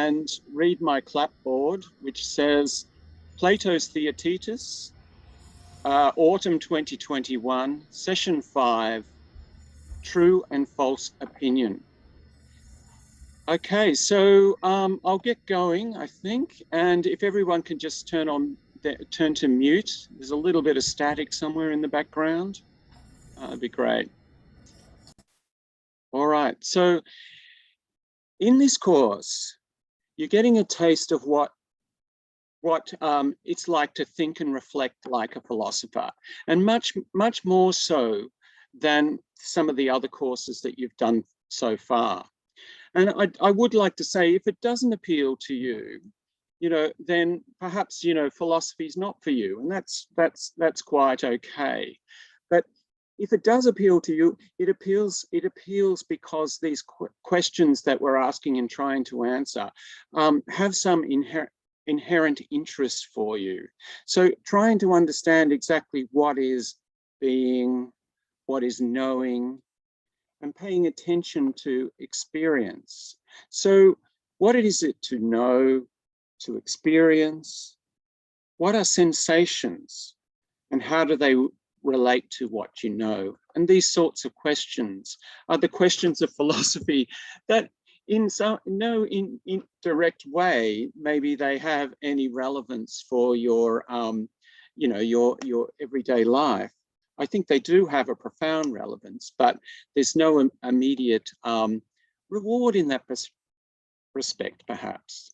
and read my clapboard, which says Plato's Theaetetus, autumn 2021, session 5, true and false opinion. Okay, so I'll get going, I think, and if everyone can just turn to mute. There's a little bit of static somewhere in the background. That'd be great. All right, so in this course, you're getting a taste of what it's like to think and reflect like a philosopher, and much more so than some of the other courses that you've done so far. And I would like to say, if it doesn't appeal to you, then perhaps, philosophy is not for you, and that's quite okay. But if it does appeal to you, it appeals because these questions that we're asking and trying to answer have some inherent interest for you. So trying to understand exactly what is being, what is knowing, and paying attention to experience. So what is it to know, to experience? What are sensations, and how do they relate to what you know? And these sorts of questions are the questions of philosophy that in no indirect way, maybe they have any relevance for your, your everyday life. I think they do have a profound relevance, but there's no immediate reward in that respect, perhaps.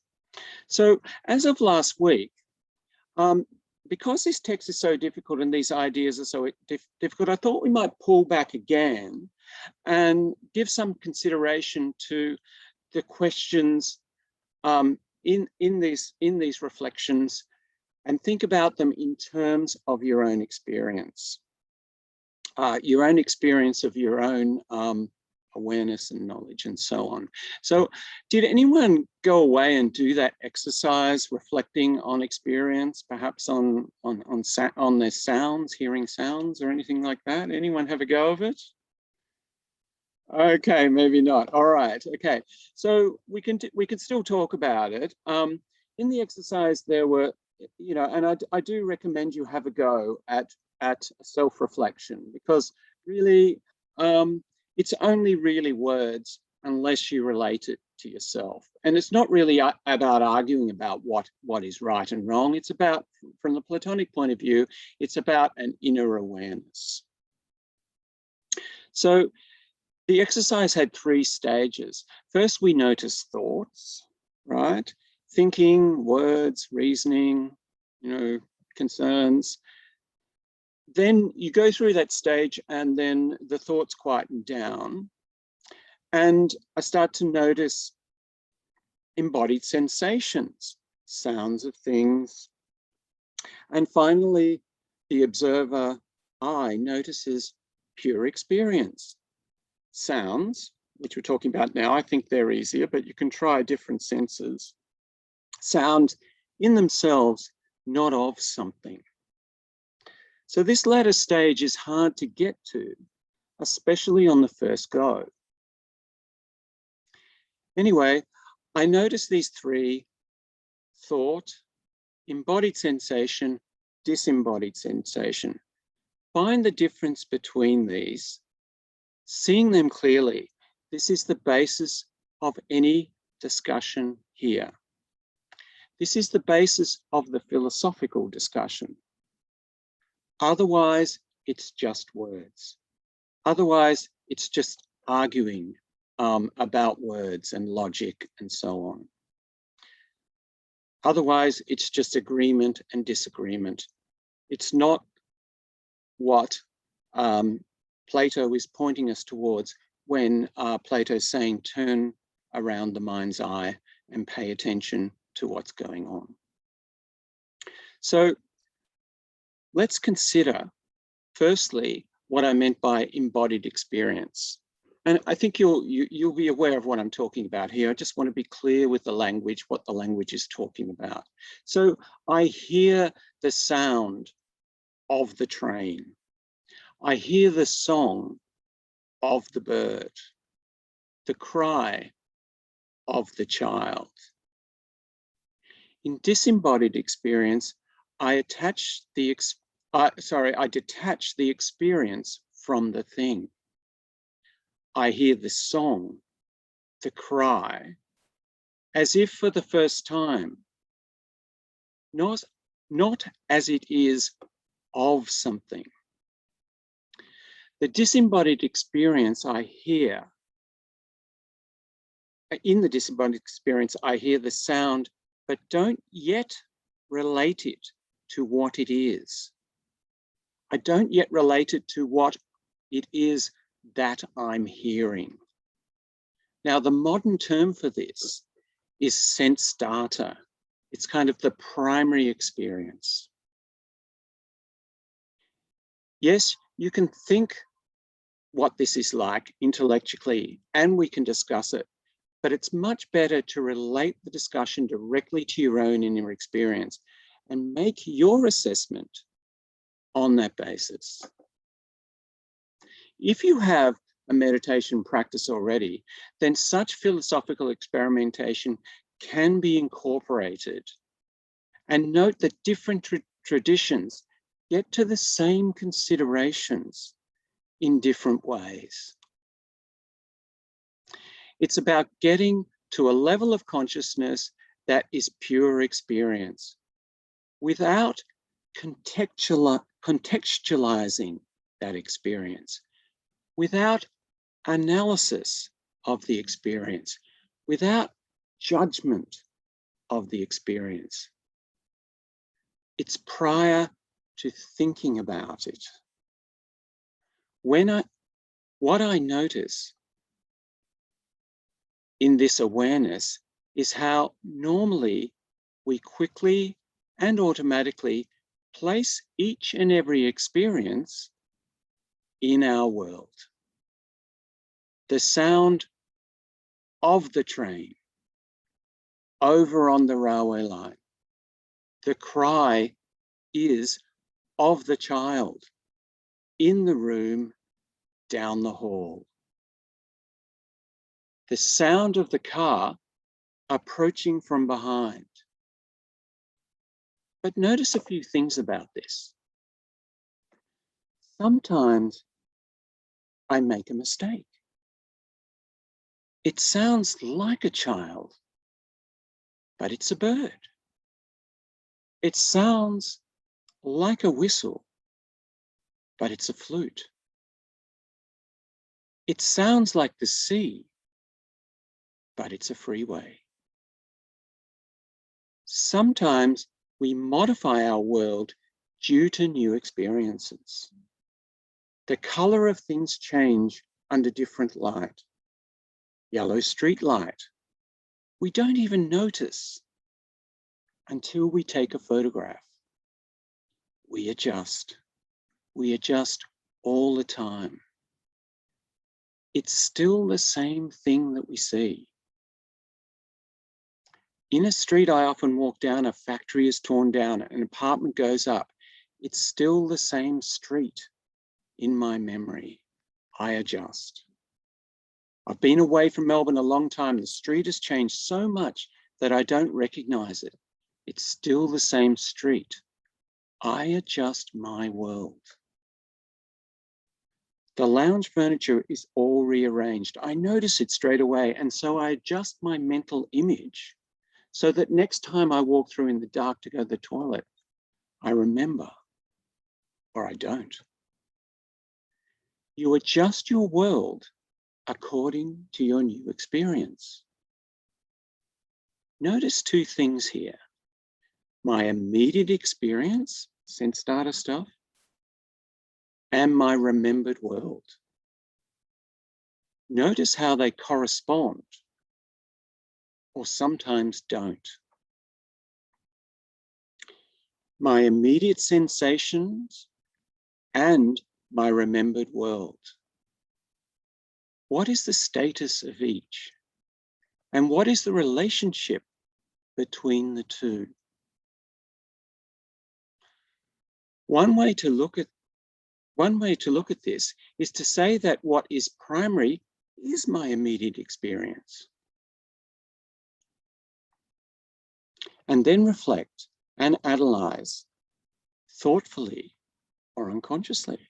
So as of last week, because this text is so difficult and these ideas are so difficult, I thought we might pull back again and give some consideration to the questions in these reflections, and think about them in terms of your own experience. Your own experience of your own awareness and knowledge and so on. So did anyone go away and do that exercise, reflecting on experience, perhaps on their sounds, hearing sounds or anything like that? Anyone have a go of it? Okay, maybe not. All right, okay. So we can still talk about it. In the exercise there were, and I do recommend you have a go at self-reflection, because really it's only really words unless you relate it to yourself. And it's not really about arguing about what is right and wrong. It's about, from the Platonic point of view, it's about an inner awareness. So the exercise had 3 stages. First, we notice thoughts, right? Thinking, words, reasoning, concerns. Then you go through that stage, and then the thoughts quieten down. And I start to notice embodied sensations, sounds of things. And finally, the observer eye notices pure experience. Sounds, which we're talking about now, I think they're easier, but you can try different senses. Sound in themselves, not of something. So this latter stage is hard to get to, especially on the first go. Anyway, I noticed these 3: thought, embodied sensation, disembodied sensation. Find the difference between these. Seeing them clearly, this is the basis of any discussion here. This is the basis of the philosophical discussion. Otherwise, it's just words. Otherwise, it's just arguing about words and logic and so on. Otherwise, it's just agreement and disagreement. It's not what Plato is pointing us towards when Plato's saying, turn around the mind's eye and pay attention to what's going on. So let's consider, firstly, what I meant by embodied experience. And I think you'll be aware of what I'm talking about here. I just want to be clear with the language, what the language is talking about. So I hear the sound of the train. I hear the song of the bird, the cry of the child. In disembodied experience, I detach the experience from the thing. I hear the song, the cry, as if for the first time, not as it is of something. The disembodied experience I hear, in the disembodied experience, I hear the sound, but don't yet relate it to what it is. I don't yet relate it to what it is that I'm hearing. Now, the modern term for this is sense data. It's kind of the primary experience. Yes, you can think what this is like intellectually, and we can discuss it, but it's much better to relate the discussion directly to your own inner experience and make your assessment on that basis. If you have a meditation practice already, then such philosophical experimentation can be incorporated. And note that different traditions get to the same considerations in different ways. It's about getting to a level of consciousness that is pure experience without contextualizing that experience, without analysis of the experience, without judgment of the experience. It's prior to thinking about it. What I notice in this awareness is how normally we quickly and automatically place each and every experience in our world. The sound of the train over on the railway line. The cry is of the child in the room down the hall. The sound of the car approaching from behind. But notice a few things about this. Sometimes I make a mistake. It sounds like a child, but it's a bird. It sounds like a whistle, but it's a flute. It sounds like the sea, but it's a freeway. Sometimes we modify our world due to new experiences. The color of things change under different light. Yellow street light. We don't even notice until we take a photograph. We adjust. We adjust all the time. It's still the same thing that we see. In a street I often walk down, a factory is torn down, an apartment goes up. It's still the same street in my memory. I adjust. I've been away from Melbourne a long time. The street has changed so much that I don't recognize it. It's still the same street. I adjust my world. The lounge furniture is all rearranged. I notice it straight away, and so I adjust my mental image so that next time I walk through in the dark to go to the toilet, I remember, or I don't. You adjust your world according to your new experience. Notice two things here. My immediate experience, sense data stuff, and my remembered world. Notice how they correspond, or sometimes don't. My immediate sensations and my remembered world. What is the status of each? And what is the relationship between the two? One way to look at this is to say that what is primary is my immediate experience. and then reflect and analyze thoughtfully or unconsciously.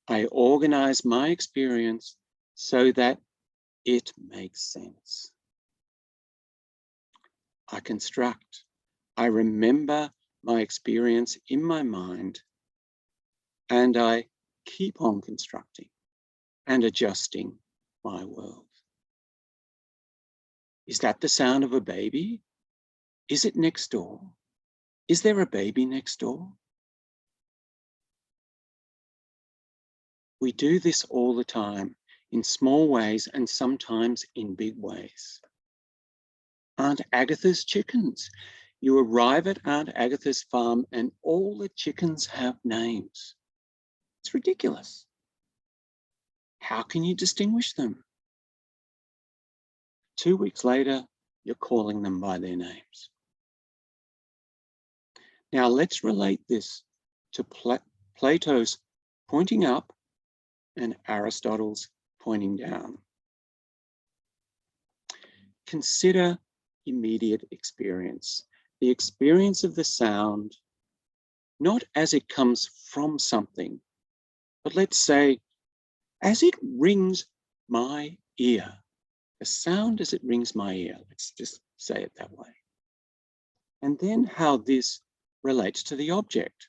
I organize my experience so that it makes sense. I construct. I remember my experience in my mind, and I keep on constructing and adjusting my world. Is that the sound of a baby? Is it next door? Is there a baby next door? We do this all the time in small ways and sometimes in big ways. Aunt Agatha's chickens. You arrive at Aunt Agatha's farm and all the chickens have names. It's ridiculous. How can you distinguish them? 2 weeks later, you're calling them by their names. Now let's relate this to Plato's pointing up and Aristotle's pointing down. Consider immediate experience, the experience of the sound, not as it comes from something, but let's say as it rings my ear, the sound as it rings my ear, let's just say it that way. And then how this relates to the object,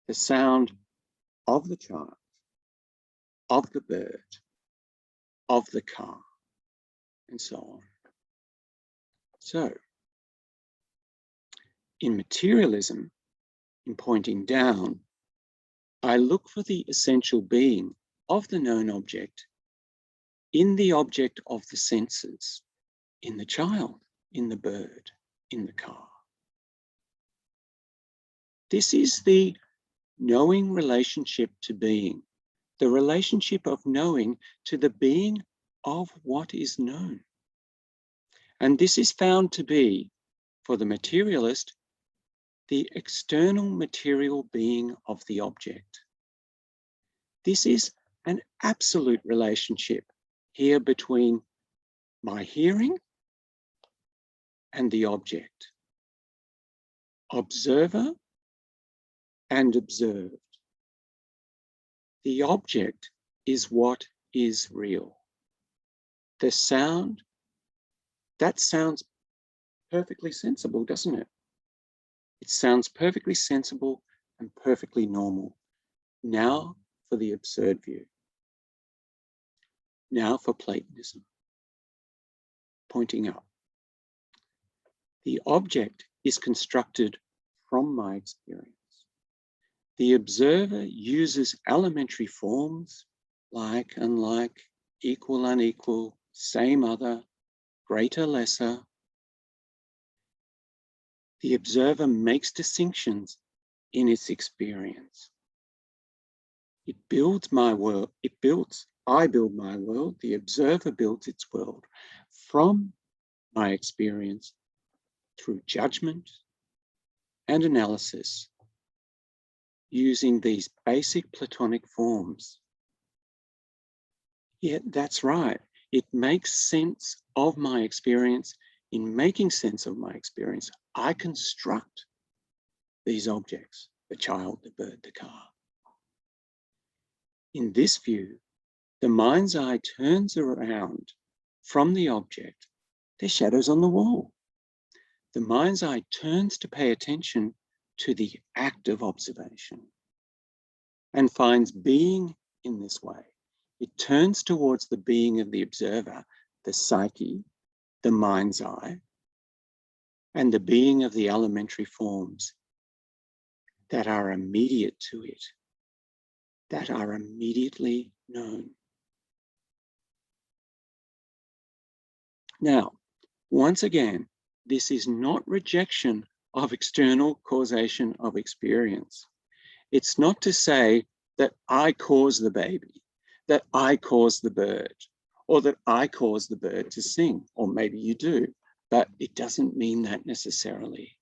the sound of the child, of the bird, of the car, and so on. So, in materialism, in pointing down, I look for the essential being of the known object in the object of the senses, in the child, in the bird, in the car. This is the knowing relationship to being, the relationship of knowing to the being of what is known. And this is found to be, for the materialist, the external material being of the object. This is an absolute relationship here between my hearing and the object, observer and observed. The object is what is real. The sound, that sounds perfectly sensible, doesn't it? It sounds perfectly sensible and perfectly normal. Now for the absurd view. Now for Platonism. Pointing up. The object is constructed from my experience. The observer uses elementary forms like, unlike, equal, unequal, same, other, greater, lesser. The observer makes distinctions in its experience. It builds my world, I build my world, the observer builds its world from my experience through judgment and analysis using these basic Platonic forms. Yet that's right, it makes sense of my experience. In making sense of my experience, I construct these objects, the child, the bird, the car. In this view, the mind's eye turns around from the object. There's shadows on the wall. The mind's eye turns to pay attention to the act of observation and finds being in this way. It turns towards the being of the observer, the psyche, the mind's eye, and the being of the elementary forms that are immediate to it, that are immediately known. Now, once again, this is not rejection of external causation of experience. It's not to say that I cause the baby, that I cause the bird, or that I cause the bird to sing, or maybe you do, but it doesn't mean that necessarily.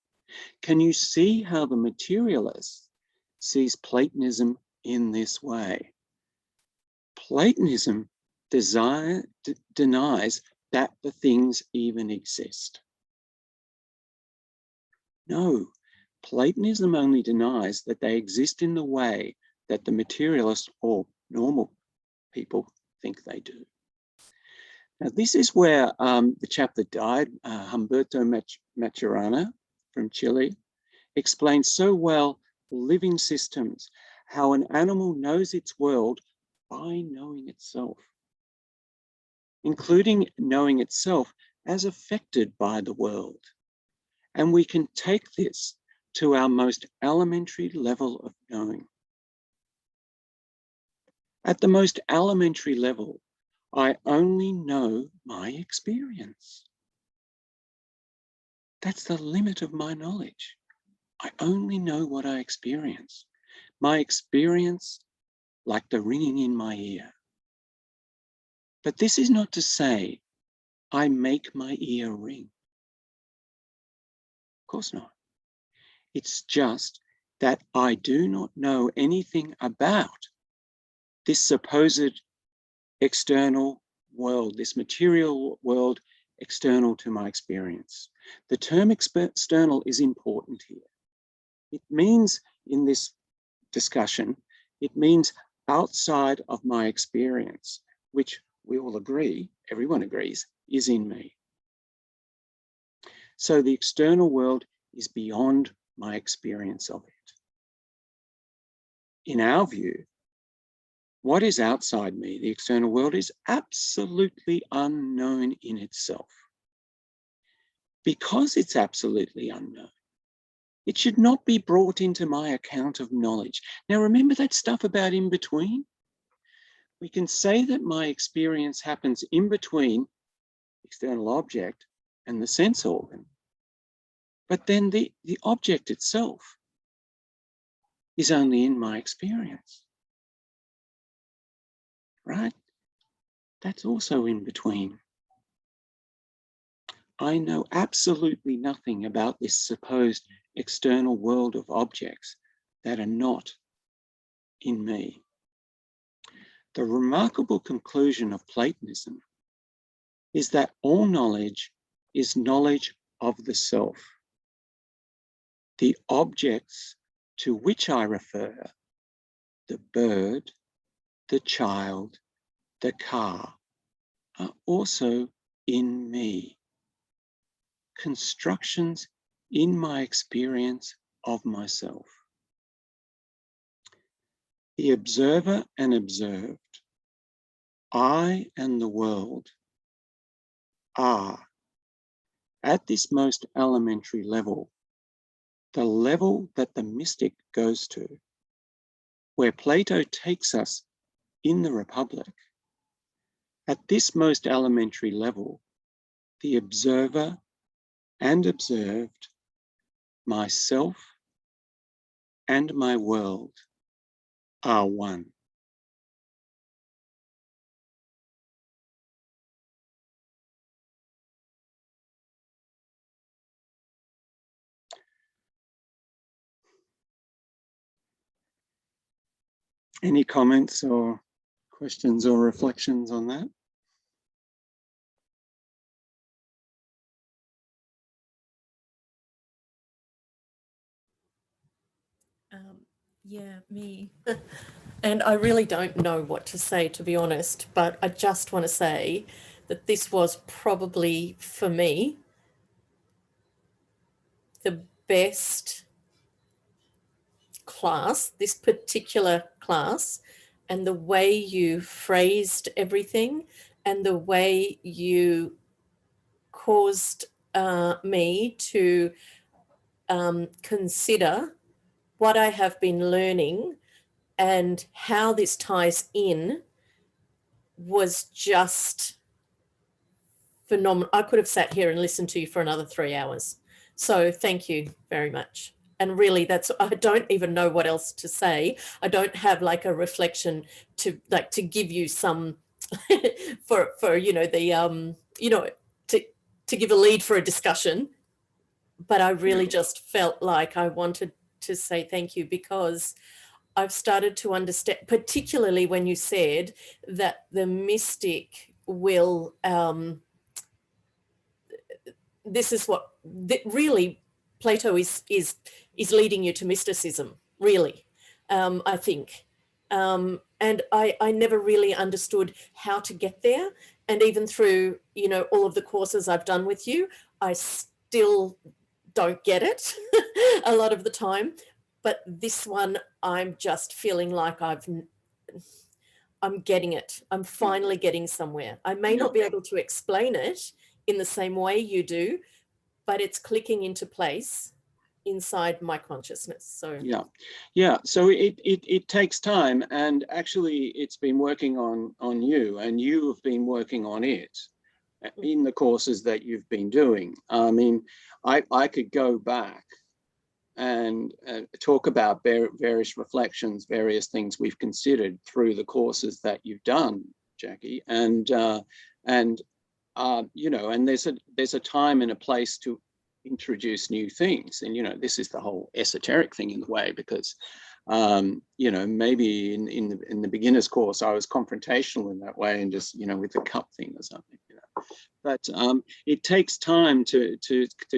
Can you see how the materialist sees Platonism in this way? Platonism denies that the things even exist. No, Platonism only denies that they exist in the way that the materialist or normal people think they do. Now, this is where the chap that died, Humberto Maturana from Chile, explains so well living systems, how an animal knows its world by knowing itself, including knowing itself as affected by the world. And we can take this to our most elementary level of knowing. At the most elementary level, I only know my experience. That's the limit of my knowledge. I only know what I experience. My experience, like the ringing in my ear. But this is not to say I make my ear ring. Of course not. It's just that I do not know anything about this supposed external world, this material world external to my experience. The term external is important here. It means, in this discussion, it means outside of my experience, which we all agree, everyone agrees, is in me. So the external world is beyond my experience of it. In our view, what is outside me, the external world, is absolutely unknown in itself. Because it's absolutely unknown, it should not be brought into my account of knowledge. Now, remember that stuff about in between? We can say that my experience happens in between external object and the sense organ, but then the object itself is only in my experience, right? That's also in between. I know absolutely nothing about this supposed external world of objects that are not in me. The remarkable conclusion of Platonism is that all knowledge is knowledge of the self. The objects to which I refer, the bird, the child, the car, are also in me. Constructions in my experience of myself. The observer and observed, I and the world, are, at this most elementary level, the level that the mystic goes to, where Plato takes us in the Republic. At this most elementary level, the observer and observed, myself and my world, are one. Any comments or questions or reflections on that? Yeah, me. And I really don't know what to say, to be honest, but I just want to say that this was probably, for me, the best class, this particular class, and the way you phrased everything and the way you caused me to consider what I have been learning and how this ties in was just phenomenal. I could have sat here and listened to you for another 3 hours. So thank you very much. And really, that's, I don't even know what else to say. I don't have like a reflection to give you some for you know the to give a lead for a discussion. But I really just felt like I wanted to say thank you, because I've started to understand, particularly when you said that the mystic will, this is what really Plato is leading you to mysticism, really, I think. And I never really understood how to get there. And even through, you know, all of the courses I've done with you, I still don't get it a lot of the time. But this one, I'm just feeling like I'm getting it. I'm finally getting somewhere. I may not be able to explain it in the same way you do, but it's clicking into place inside my consciousness. So so it takes time, and actually it's been working on you, and you have been working on it in the courses that you've been doing. I mean, I could go back and talk about various reflections, various things we've considered through the courses that you've done, Jackie, and you know, and there's a time and a place to introduce new things. And, you know, this is the whole esoteric thing in a way, because, you know, maybe in the beginner's course, I was confrontational in that way, and just, you know, with the cup thing or something, you know. But it takes time to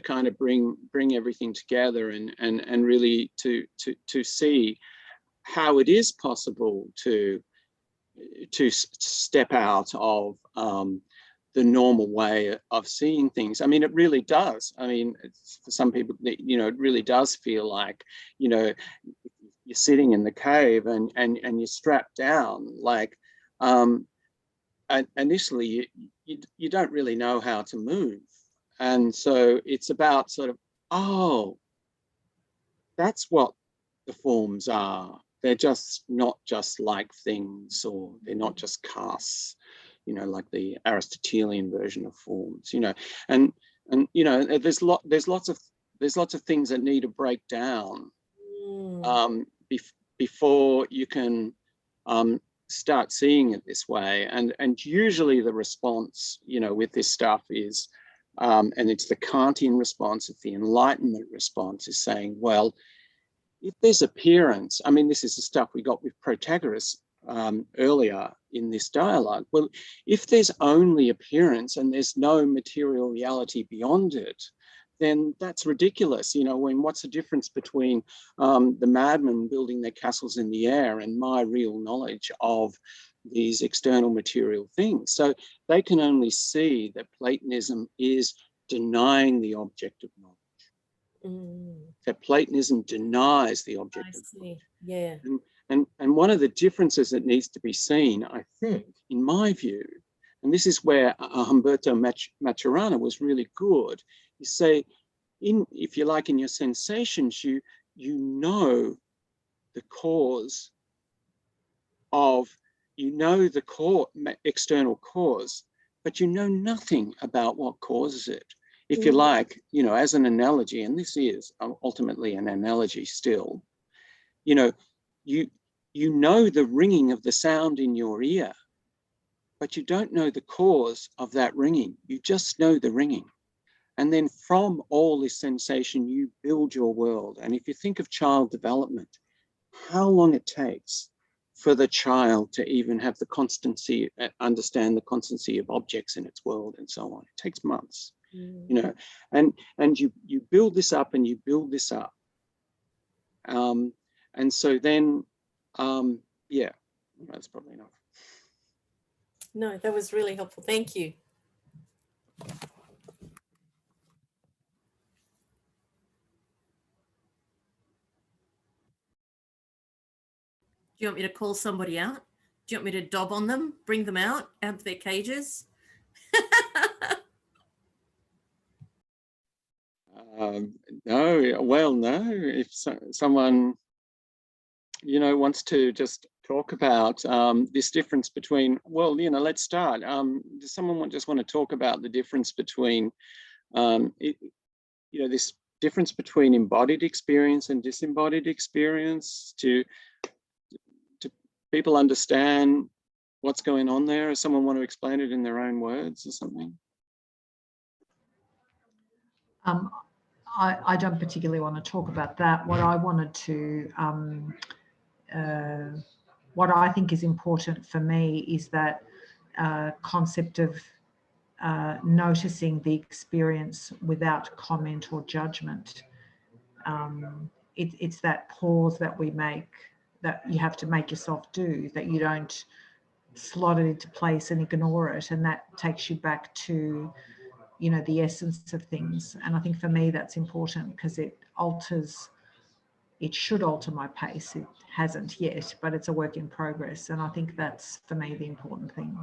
kind of bring everything together and really to see how it is possible to step out of the normal way of seeing things. I mean, it really does. I mean, for some people, you know, it really does feel like, you know, you're sitting in the cave and you're strapped down. Like, and initially, you don't really know how to move. And so it's about sort of, oh, that's what the forms are. They're just not just like things, or they're not just casts, you know, like the Aristotelian version of forms, you know. And you know, there's lots of things that need to break down before you can start seeing it this way. And usually the response, you know, with this stuff is, and it's the Kantian response, it's the Enlightenment response, is saying, well, if there's appearance, I mean, this is the stuff we got with Protagoras earlier in this dialogue. Well, if there's only appearance and there's no material reality beyond it, then that's ridiculous. You know, when what's the difference between the madmen building their castles in the air and my real knowledge of these external material things? So they can only see that Platonism is denying the object of knowledge. That Platonism denies the object of knowledge. Yeah. And one of the differences that needs to be seen, I think, in my view, and this is where Humberto Maturana was really good, you say, if you like, in your sensations, you know the cause of, you know the external cause, but you know nothing about what causes it. If you like, you know, as an analogy, and this is ultimately an analogy still, you know, you know the ringing of the sound in your ear, but you don't know the cause of that ringing. You just know the ringing. And then from all this sensation, you build your world. And if you think of child development, how long it takes for the child to even have the constancy, understand the constancy of objects in its world and so on. It takes months. You know, and you build this up and you build this up, and so then yeah, that's probably enough. No, that was really helpful. Thank you. Do you want me to call somebody out? Do you want me to dob on them, bring them out of their cages? No, well, no. If someone, you know, wants to just talk about this difference between, well, you know, let's start. Does someone just want to talk about the difference between, you know, this difference between embodied experience and disembodied experience, to people understand what's going on there? Or someone want to explain it in their own words or something? I don't particularly want to talk about that. What I wanted to, what I think is important for me is that concept of noticing the experience without comment or judgment. it's that pause that we make, that you have to make yourself do, that you don't slot it into place and ignore it, and that takes you back to, you know, the essence of things. And I think for me that's important, because it should alter my pace. It hasn't yet, but it's a work in progress, and I think that's for me the important thing.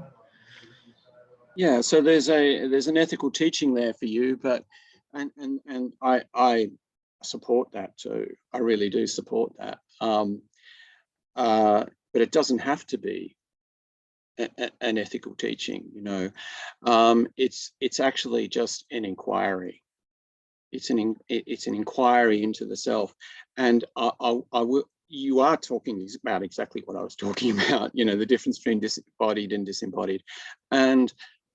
Yeah, so there's an ethical teaching there for you, but and I support that too. I really do support that. But it doesn't have to be an ethical teaching, you know. It's actually just an inquiry. It's an inquiry into the self, and you are talking about exactly what I was talking about, you know, the difference between disembodied and disembodied. And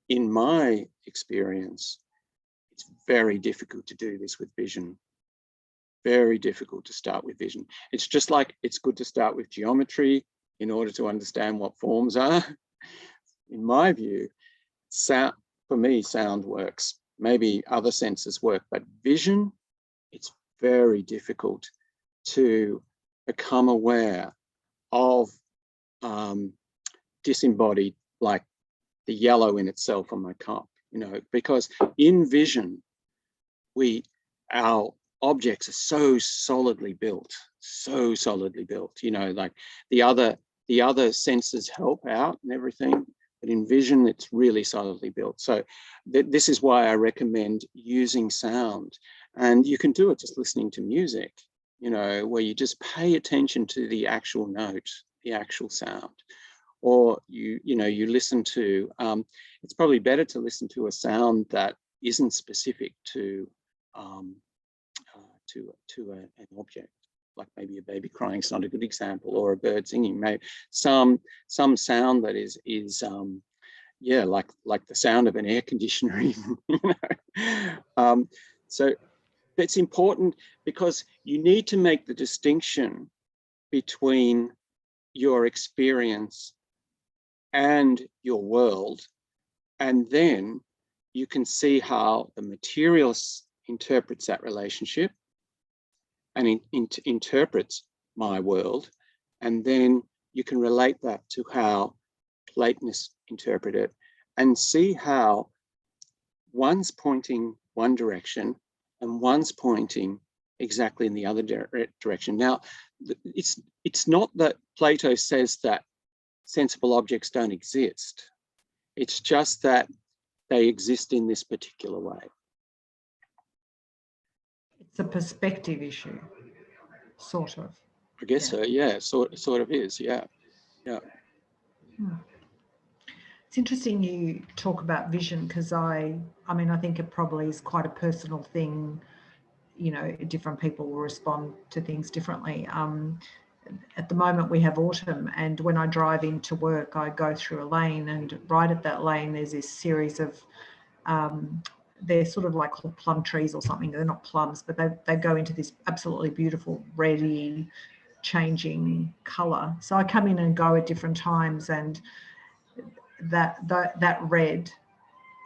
in my experience, it's very difficult to do this with vision. Very difficult to start with vision. It's just like it's good to start with geometry in order to understand what forms are. In my view, sound, for me, sound works. Maybe other senses work, but vision, it's very difficult to become aware of disembodied, like the yellow in itself on my cup, you know, because in vision, our objects are so solidly built, you know, like the other senses help out and everything, but in vision, it's really solidly built. So this is why I recommend using sound. And you can do it just listening to music, you know, where you just pay attention to the actual note, the actual sound. Or you listen to, it's probably better to listen to a sound that isn't specific to an object. Like maybe a baby crying is not a good example, or a bird singing. Maybe some sound that is yeah, like the sound of an air conditioner even, you know. So it's important, because you need to make the distinction between your experience and your world, and then you can see how the materialist interprets that relationship and interprets my world, and then you can relate that to how Platonists interpret it, and see how one's pointing one direction and one's pointing exactly in the other direction. Now, it's not that Plato says that sensible objects don't exist. It's just that they exist in this particular way. It's a perspective issue, sort of. I guess so, yeah, sort of is, yeah. It's interesting you talk about vision, because I mean, I think it probably is quite a personal thing. You know, different people will respond to things differently. At the moment we have autumn, and when I drive into work, I go through a lane, and right at that lane there's this series of they're sort of like plum trees or something. They're not plums, but they go into this absolutely beautiful reddy changing color. So I come in and go at different times, and that red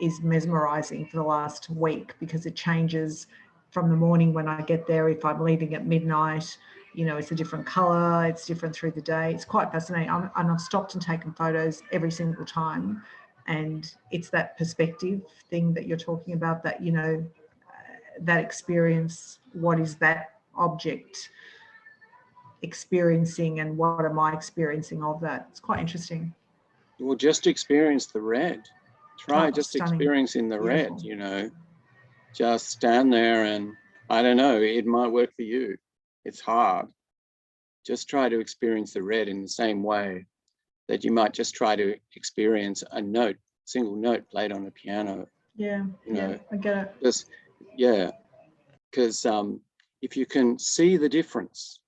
is mesmerizing for the last week, because it changes from the morning when I get there. If I'm leaving at midnight, you know, it's a different color, it's different through the day. It's quite fascinating. And I've stopped and taken photos every single time. And it's that perspective thing that you're talking about, that, you know, that experience, what is that object experiencing and what am I experiencing of that? It's quite interesting. Well, just experience the red. Try just stunning. experiencing the Beautiful. red, you know. Just stand there, and I don't know, it might work for you. It's hard. Just try to experience the red in the same way that you might just try to experience a note, single note played on a piano. Yeah, you know, yeah, I get it. Just, yeah, because if you can see the difference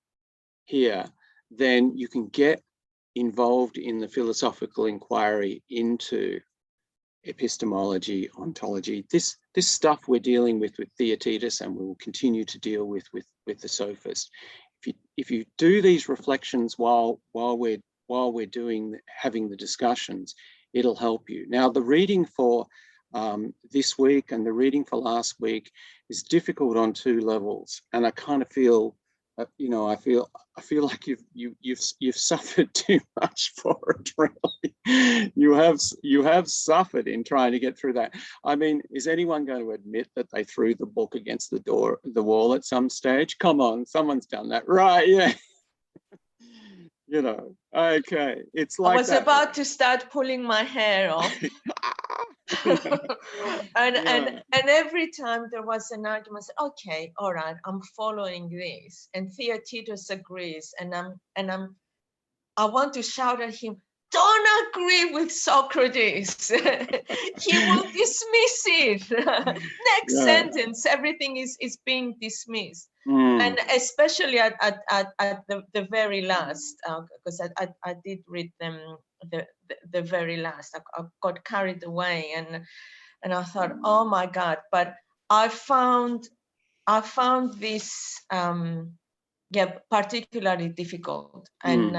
here, then you can get involved in the philosophical inquiry into epistemology, ontology, this stuff we're dealing with Theaetetus, and we will continue to deal with the sophist. If you do these reflections while we're having the discussions, it'll help you. Now, the reading for this week and the reading for last week is difficult on 2 levels, and I kind of feel, you know, I feel like you've suffered too much for it. Really, you have suffered in trying to get through that. I mean, is anyone going to admit that they threw the book against the wall at some stage? Come on, someone's done that, right? Yeah. You know, okay, it's like I was about to start pulling my hair off. and every time there was an argument, I said, okay, all right, I'm following this, and Theaetetus agrees, and I want to shout at him, don't agree with Socrates. He will dismiss it. Next sentence, everything is being dismissed. And especially at the very last, because I did read them the very last. I got carried away, and I thought, oh my God! But I found this particularly difficult, and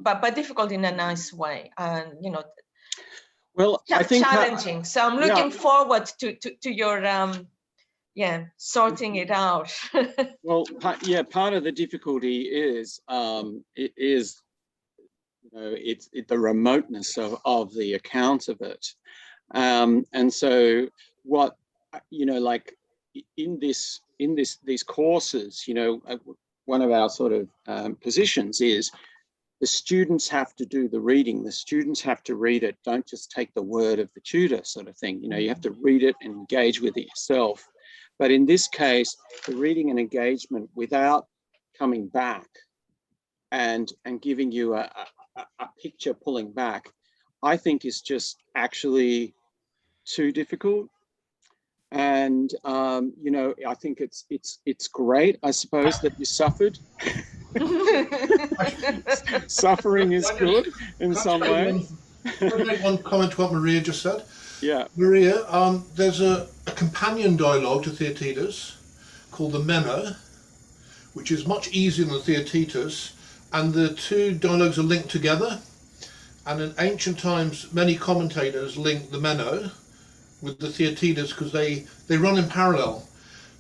but difficult in a nice way, and you know, well, I think challenging. So I'm looking forward to your sorting it out. Well, part of the difficulty is it's the remoteness of the account of it, and so what, you know, like in these courses, you know, one of our sort of positions is the students have to do the reading. The students have to read it. Don't just take the word of the tutor, sort of thing. You know, you have to read it and engage with it yourself. But in this case, the reading and engagement without coming back and giving you a picture pulling back, I think is just actually too difficult. And you know, I think it's great, I suppose, that you suffered. Suffering is good in some way. Can I make one comment to what Maria just said? Yeah. Maria, there's a companion dialogue to Theaetetus called the Meno, which is much easier than the Theaetetus, and the 2 dialogues are linked together. And in ancient times, many commentators link the Meno with the Theaetetus because they run in parallel.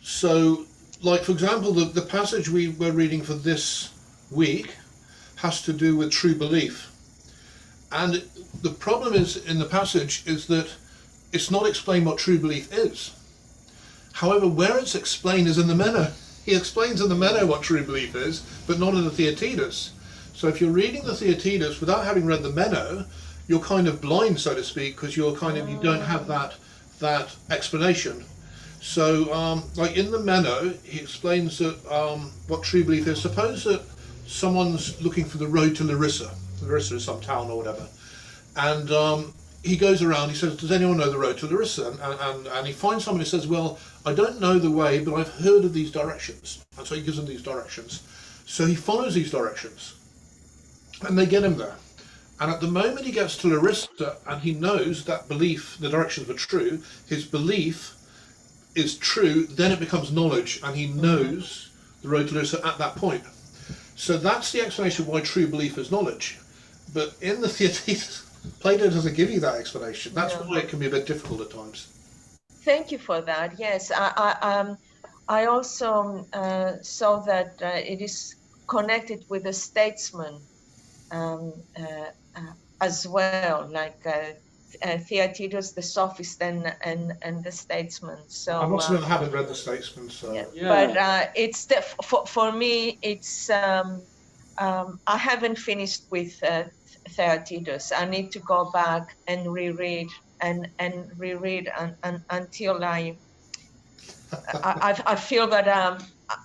So, like, for example, the passage we were reading for this week has to do with true belief. And the problem is in the passage is that it's not explained what true belief is. However, where it's explained is in the Meno. He explains in the Meno what true belief is, but not in the Theaetetus. So if you're reading the Theaetetus without having read the Meno, you're kind of blind, so to speak, because you don't have that explanation. So, like in the Meno, he explains that what true belief is. Suppose that someone's looking for the road to Larissa. Larissa is some town or whatever, and he goes around. He says, "Does anyone know the road to Larissa?" And he finds someone who says, "Well, I don't know the way, but I've heard of these directions." And so he gives them these directions. So he follows these directions, and they get him there. And at the moment he gets to Larissa and he knows that belief, the directions were true, his belief is true, then it becomes knowledge, and he knows the road to Larissa at that point. So that's the explanation of why true belief is knowledge. But in the Theaetetus, Plato doesn't give you that explanation. That's why it can be a bit difficult at times. Thank you for that. Yes, I also saw that it is connected with the statesman as well, like Theaetetus, the sophist, and the statesman. So I must admit I haven't read the Statesman, so but it's for me. It's I haven't finished with Theaetetus. I need to go back and reread and reread until I feel that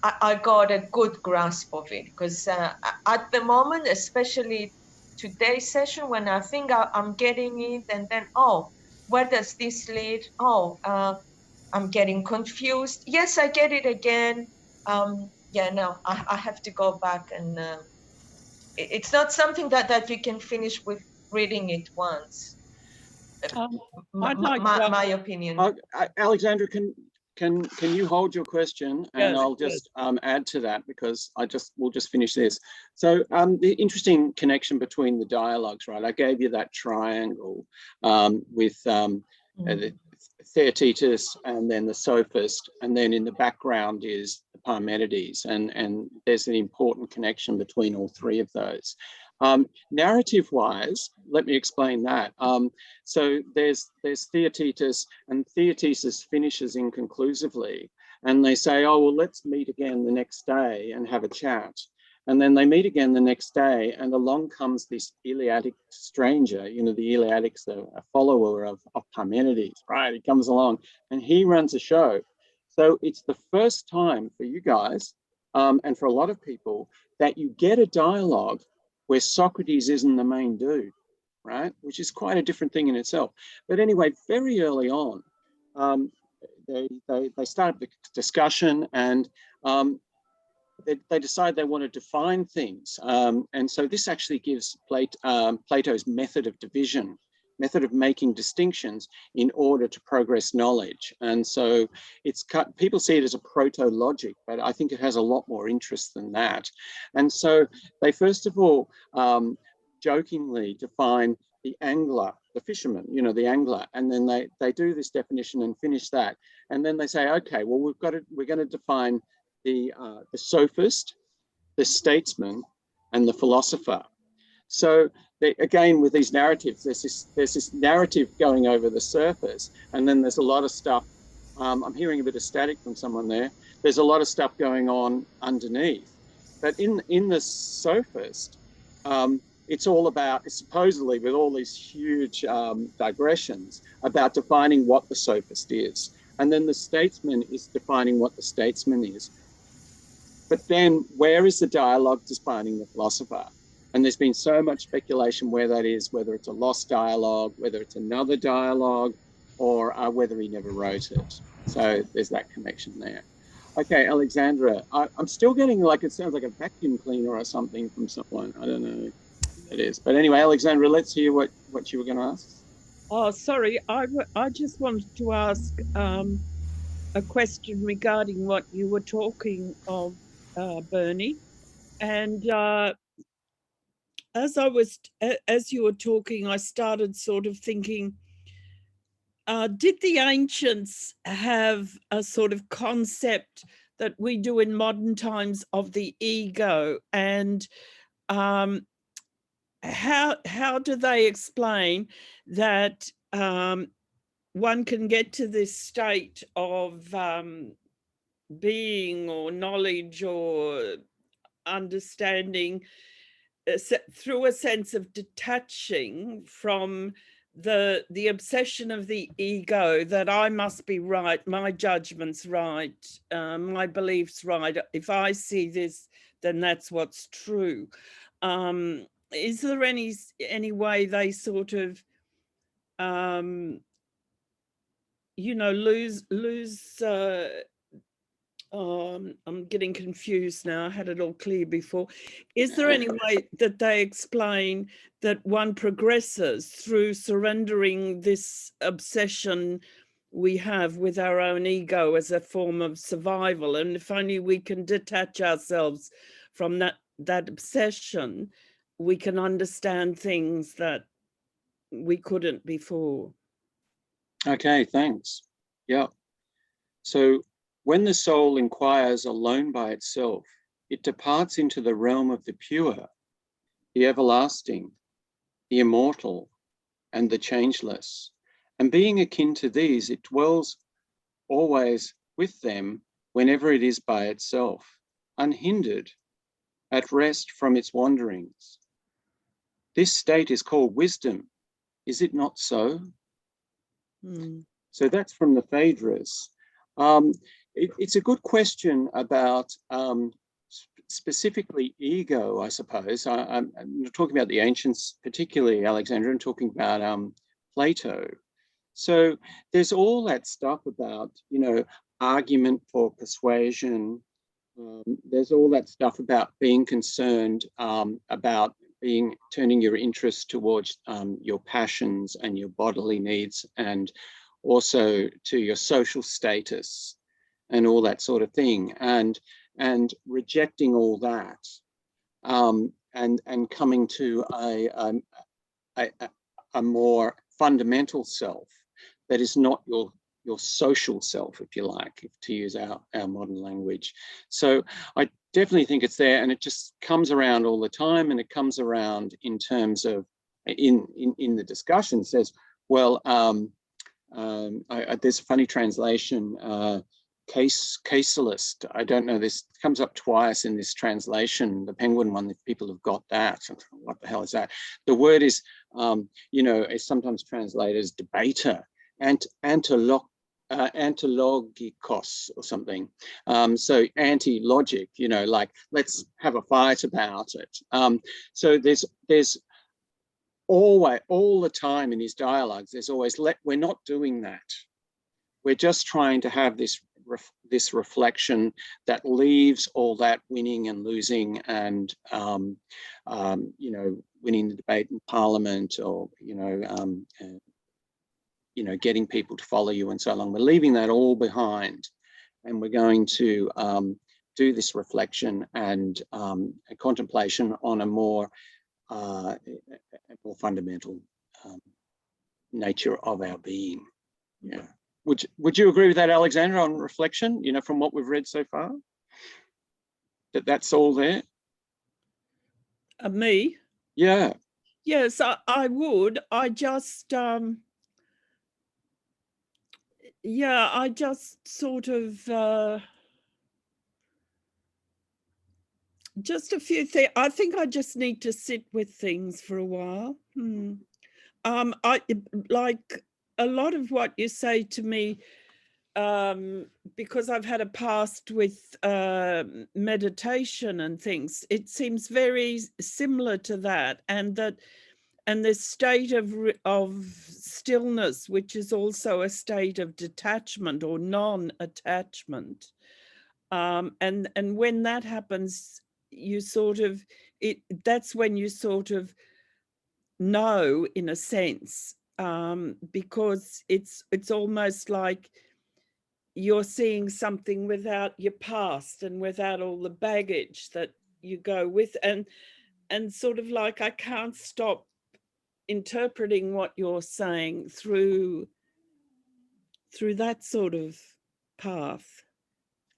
I got a good grasp of it, because at the moment, especially today's session, when I think I'm getting it, and then, oh, where does this lead? Oh, I'm getting confused. Yes, I get it again. Yeah, no, I have to go back, and it's not something that you can finish with reading it once. My opinion. Alexandra, can you hold your question, and I'll just add to that, because we'll just finish this. So the interesting connection between the dialogues, right? I gave you that triangle with the Theaetetus, and then the sophist, and then in the background is the Parmenides, and there's an important connection between all three of those. Narrative-wise, let me explain that. So there's Theaetetus, and Theaetetus finishes inconclusively, and they say, oh, well, let's meet again the next day and have a chat. And then they meet again the next day, and along comes this Eleatic stranger. You know, the Eleatic's a follower of Parmenides, right? He comes along and he runs a show. So it's the first time for you guys, and for a lot of people, that you get a dialogue where Socrates isn't the main dude, right? Which is quite a different thing in itself. But anyway, very early on, they start the discussion, and they decide they want to define things. And so this actually gives Plato's method of division, method of making distinctions in order to progress knowledge. And so people see it as a proto-logic, but I think it has a lot more interest than that. And so they first of all jokingly define the angler, the fisherman, you know, the angler, and then they do this definition and finish that. And then they say, okay, well, we're going to define the sophist, the statesman, and the philosopher. So again, with these narratives, there's this narrative going over the surface, and then there's a lot of stuff. I'm hearing a bit of static from someone there. There's a lot of stuff going on underneath. But in the sophist, it's supposedly, with all these huge digressions, about defining what the sophist is. And then the statesman is defining what the statesman is. But then where is the dialogue defining the philosopher? And there's been so much speculation where that is, whether it's a lost dialogue, whether it's another dialogue, or whether he never wrote it. So there's that connection there. Okay, Alexandra, I'm still getting it sounds like a vacuum cleaner or something from someone. I don't know what it is. But anyway, Alexandra, let's hear what you were going to ask. Oh, sorry. I just wanted to ask a question regarding what you were talking of, Bernie. And as you were talking, I started sort of thinking, did the ancients have a sort of concept that we do in modern times of the ego? And how do they explain that one can get to this state of being or knowledge or understanding through a sense of detaching from the obsession of the ego, that I must be right, my judgment's right, my beliefs right. If I see this, then that's what's true. Is there any way they sort of you know, lose I'm getting confused now. I had it all clear before. Is there any way that they explain that one progresses through surrendering this obsession we have with our own ego as a form of survival? And if only we can detach ourselves from that obsession, we can understand things that we couldn't before. Okay, thanks. Yeah. So when the soul inquires alone by itself, it departs into the realm of the pure, the everlasting, the immortal, and the changeless. And being akin to these, it dwells always with them whenever it is by itself, unhindered, at rest from its wanderings. This state is called wisdom. Is it not so? So that's from the Phaedrus. It's a good question about specifically ego, I suppose. I'm talking about the ancients, particularly Alexandra, and talking about Plato. So there's all that stuff about, you know, argument for persuasion. There's all that stuff about being concerned about turning your interest towards your passions and your bodily needs, and also to your social status and all that sort of thing, and rejecting all that, and coming to a more fundamental self that is not your your social self, if you like, to use our modern language. So I definitely think it's there, and it just comes around all the time, and it comes around in terms of, in the discussion, says, well, there's a funny translation, caselist. I don't know, this comes up twice in this translation, the Penguin one, if people have got that. What the hell is that? The word is, you know, is sometimes translated as debater, and antologikos or something. So anti-logic, you know, like, let's have a fight about it. So there's always, all the time in his dialogues, there's always, we're not doing that. We're just trying to have this reflection that leaves all that winning and losing and, you know, winning the debate in Parliament, or, you know, getting people to follow you and so on. We're leaving that all behind, and we're going to do this reflection and a contemplation on a more fundamental nature of our being. Yeah. Would you agree with that, Alexandra, on reflection, you know, from what we've read so far? That's all there? Me? Yeah. Yes, I would. I just, yeah, I just sort of, just a few things. I think I just need to sit with things for a while. I like a lot of what you say to me, because I've had a past with meditation and things. It seems very similar to that, and this state of stillness, which is also a state of detachment or non-attachment. And when that happens, you sort of, that's when you sort of know, in a sense, because it's almost like you're seeing something without your past and without all the baggage that you go with, and sort of like, I can't stop interpreting what you're saying through that sort of path.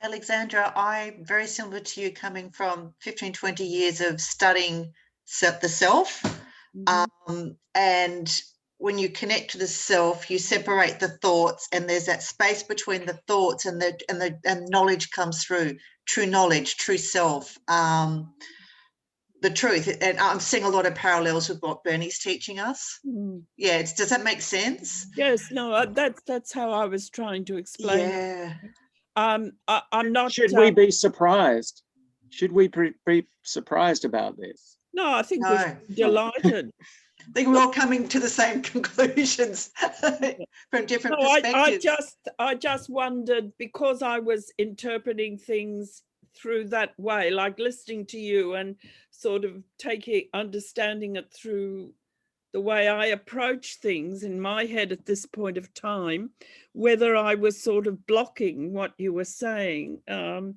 Alexandra, I'm very similar to you, coming from 15, 20 years of studying the self. And when you connect to the self, you separate the thoughts, and there's that space between the thoughts, and knowledge comes through, true knowledge, true self, the truth. And I'm seeing a lot of parallels with what Bernie's teaching us. Yeah, does that make sense? Yes, no, that's how I was trying to explain. Yeah. I'm not. Should we be surprised? Should we be surprised about this? No, I think we're delighted. I think we're all coming to the same conclusions from different perspectives. I just wondered, because I was interpreting things through that way, like listening to you and sort of understanding it through the way I approach things in my head at this point of time, whether I was sort of blocking what you were saying and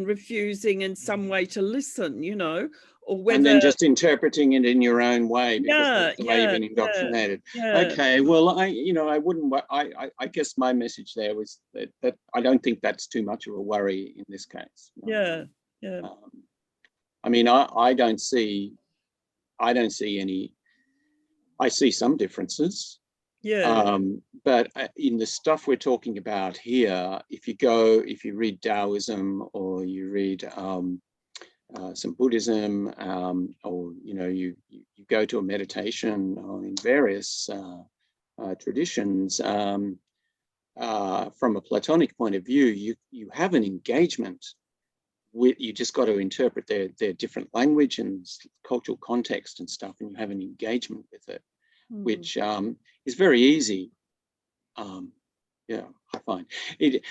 refusing in some way to listen, you know, or whether... And then just interpreting it in your own way, because that's the way you've been indoctrinated. Okay, well, I wouldn't, I guess my message there was that I don't think that's too much of a worry in this case. Yeah. I mean, I don't see any, I see some differences. Yeah. But in the stuff we're talking about here, if you read Taoism, or you read some Buddhism, or you go to a meditation, or in various traditions, from a Platonic point of view, you have an engagement with, you just got to interpret their different language and cultural context and stuff, and you have an engagement with it, which is very easy. Yeah, I find it.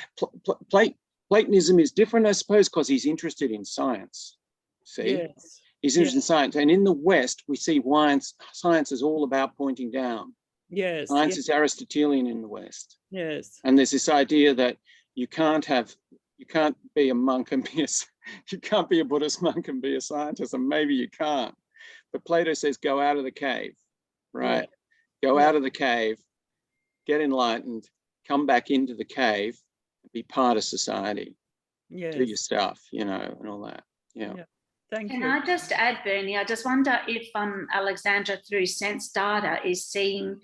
Platonism is different, I suppose, because he's interested in science. See, yes. He's interested in science, and in the West, we see science is all about pointing down. Yes, science is Aristotelian in the West. Yes, and there's this idea that you can't be a monk and you can't be a Buddhist monk and be a scientist, and maybe you can't. But Plato says, go out of the cave, right? Go out of the cave, get enlightened, come back into the cave, be part of society, do your Yes. stuff, you know, and all that. Yeah. Thank Can you. I just add, Bernie, I just wonder if Alexandra, through sense data, is seeing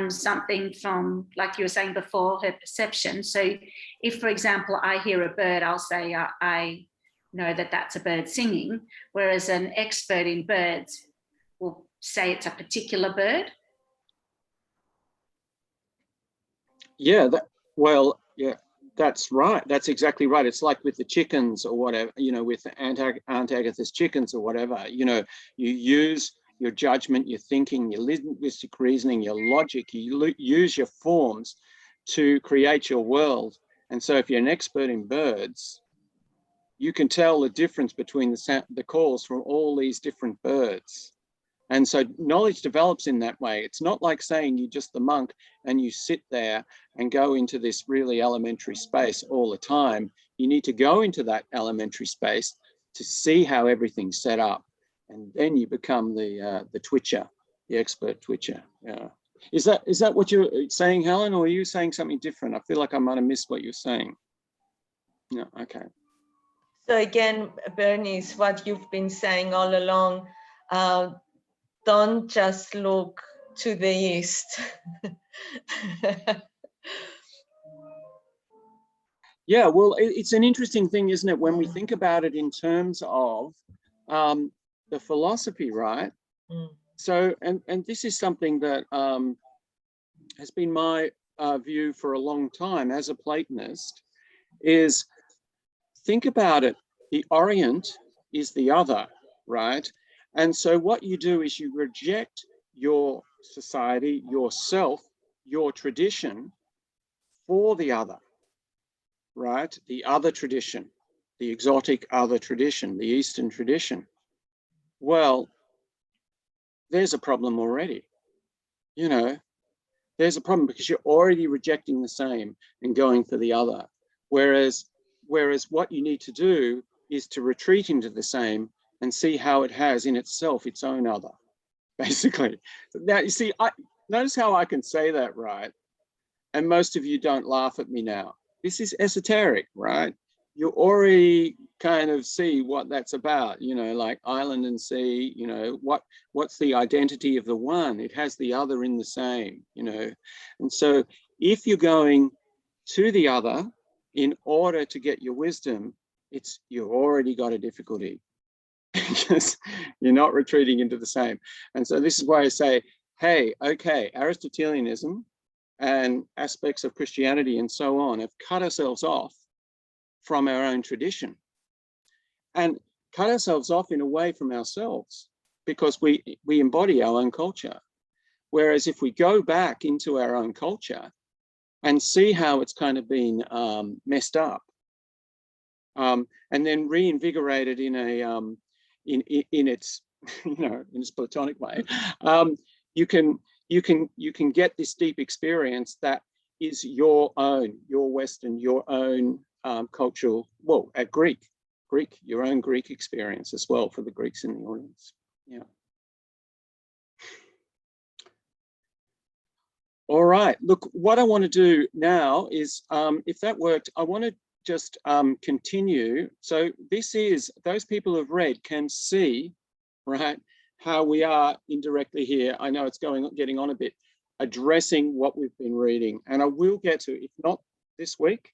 something from, like you were saying before, her perception. So if, for example, I hear a bird, I'll say, I know that that's a bird singing, whereas an expert in birds will say it's a particular bird. Yeah, well, yeah, that's right. That's exactly right. It's like with the chickens or whatever, you know, with Aunt Agatha's chickens or whatever, you know, you use your judgment, your thinking, your linguistic reasoning, your logic, you use your forms to create your world. And so if you're an expert in birds, you can tell the difference between the calls from all these different birds. And so knowledge develops in that way. It's not like saying you're just the monk and you sit there and go into this really elementary space all the time. You need to go into that elementary space to see how everything's set up. And then you become the twitcher, the expert twitcher. Yeah. Is that what you're saying, Helen, or are you saying something different? I feel like I might have missed what you're saying. No, okay. So again, Bernice, what you've been saying all along, don't just look to the east. Yeah, well, it's an interesting thing, isn't it, when we think about it in terms of the philosophy, right? Mm. So, and this is something that has been my view for a long time as a Platonist, is think about it. The Orient is the other, right? And so what you do is you reject your society, yourself, your tradition for the other, right? The other tradition, the exotic other tradition, the Eastern tradition. Well, there's a problem already. You know, there's a problem because you're already rejecting the same and going for the other. Whereas what you need to do is to retreat into the same and see how it has in itself its own other, basically. Now, you see, notice how I can say that, right? And most of you don't laugh at me now. This is esoteric, right? You already kind of see what that's about, you know, like island and sea, you know, what's the identity of the one? It has the other in the same, you know. And so if you're going to the other in order to get your wisdom, you've already got a difficulty. Because you're not retreating into the same. And so this is why I say, hey, okay, Aristotelianism and aspects of Christianity and so on have cut ourselves off from our own tradition and cut ourselves off in a way from ourselves because we embody our own culture. Whereas if we go back into our own culture and see how it's kind of been messed up and then reinvigorated in a in its, you know, in its Platonic way, you can get this deep experience that is your own, your Western, your own cultural, well, Greek, your own Greek experience as well for the Greeks in the audience. Yeah. All right, look, what I want to do now is, if that worked, I want to just continue. So this is, those people who've read can see, right, how we are indirectly here. I know it's getting on a bit, addressing what we've been reading. And I will get to, if not this week,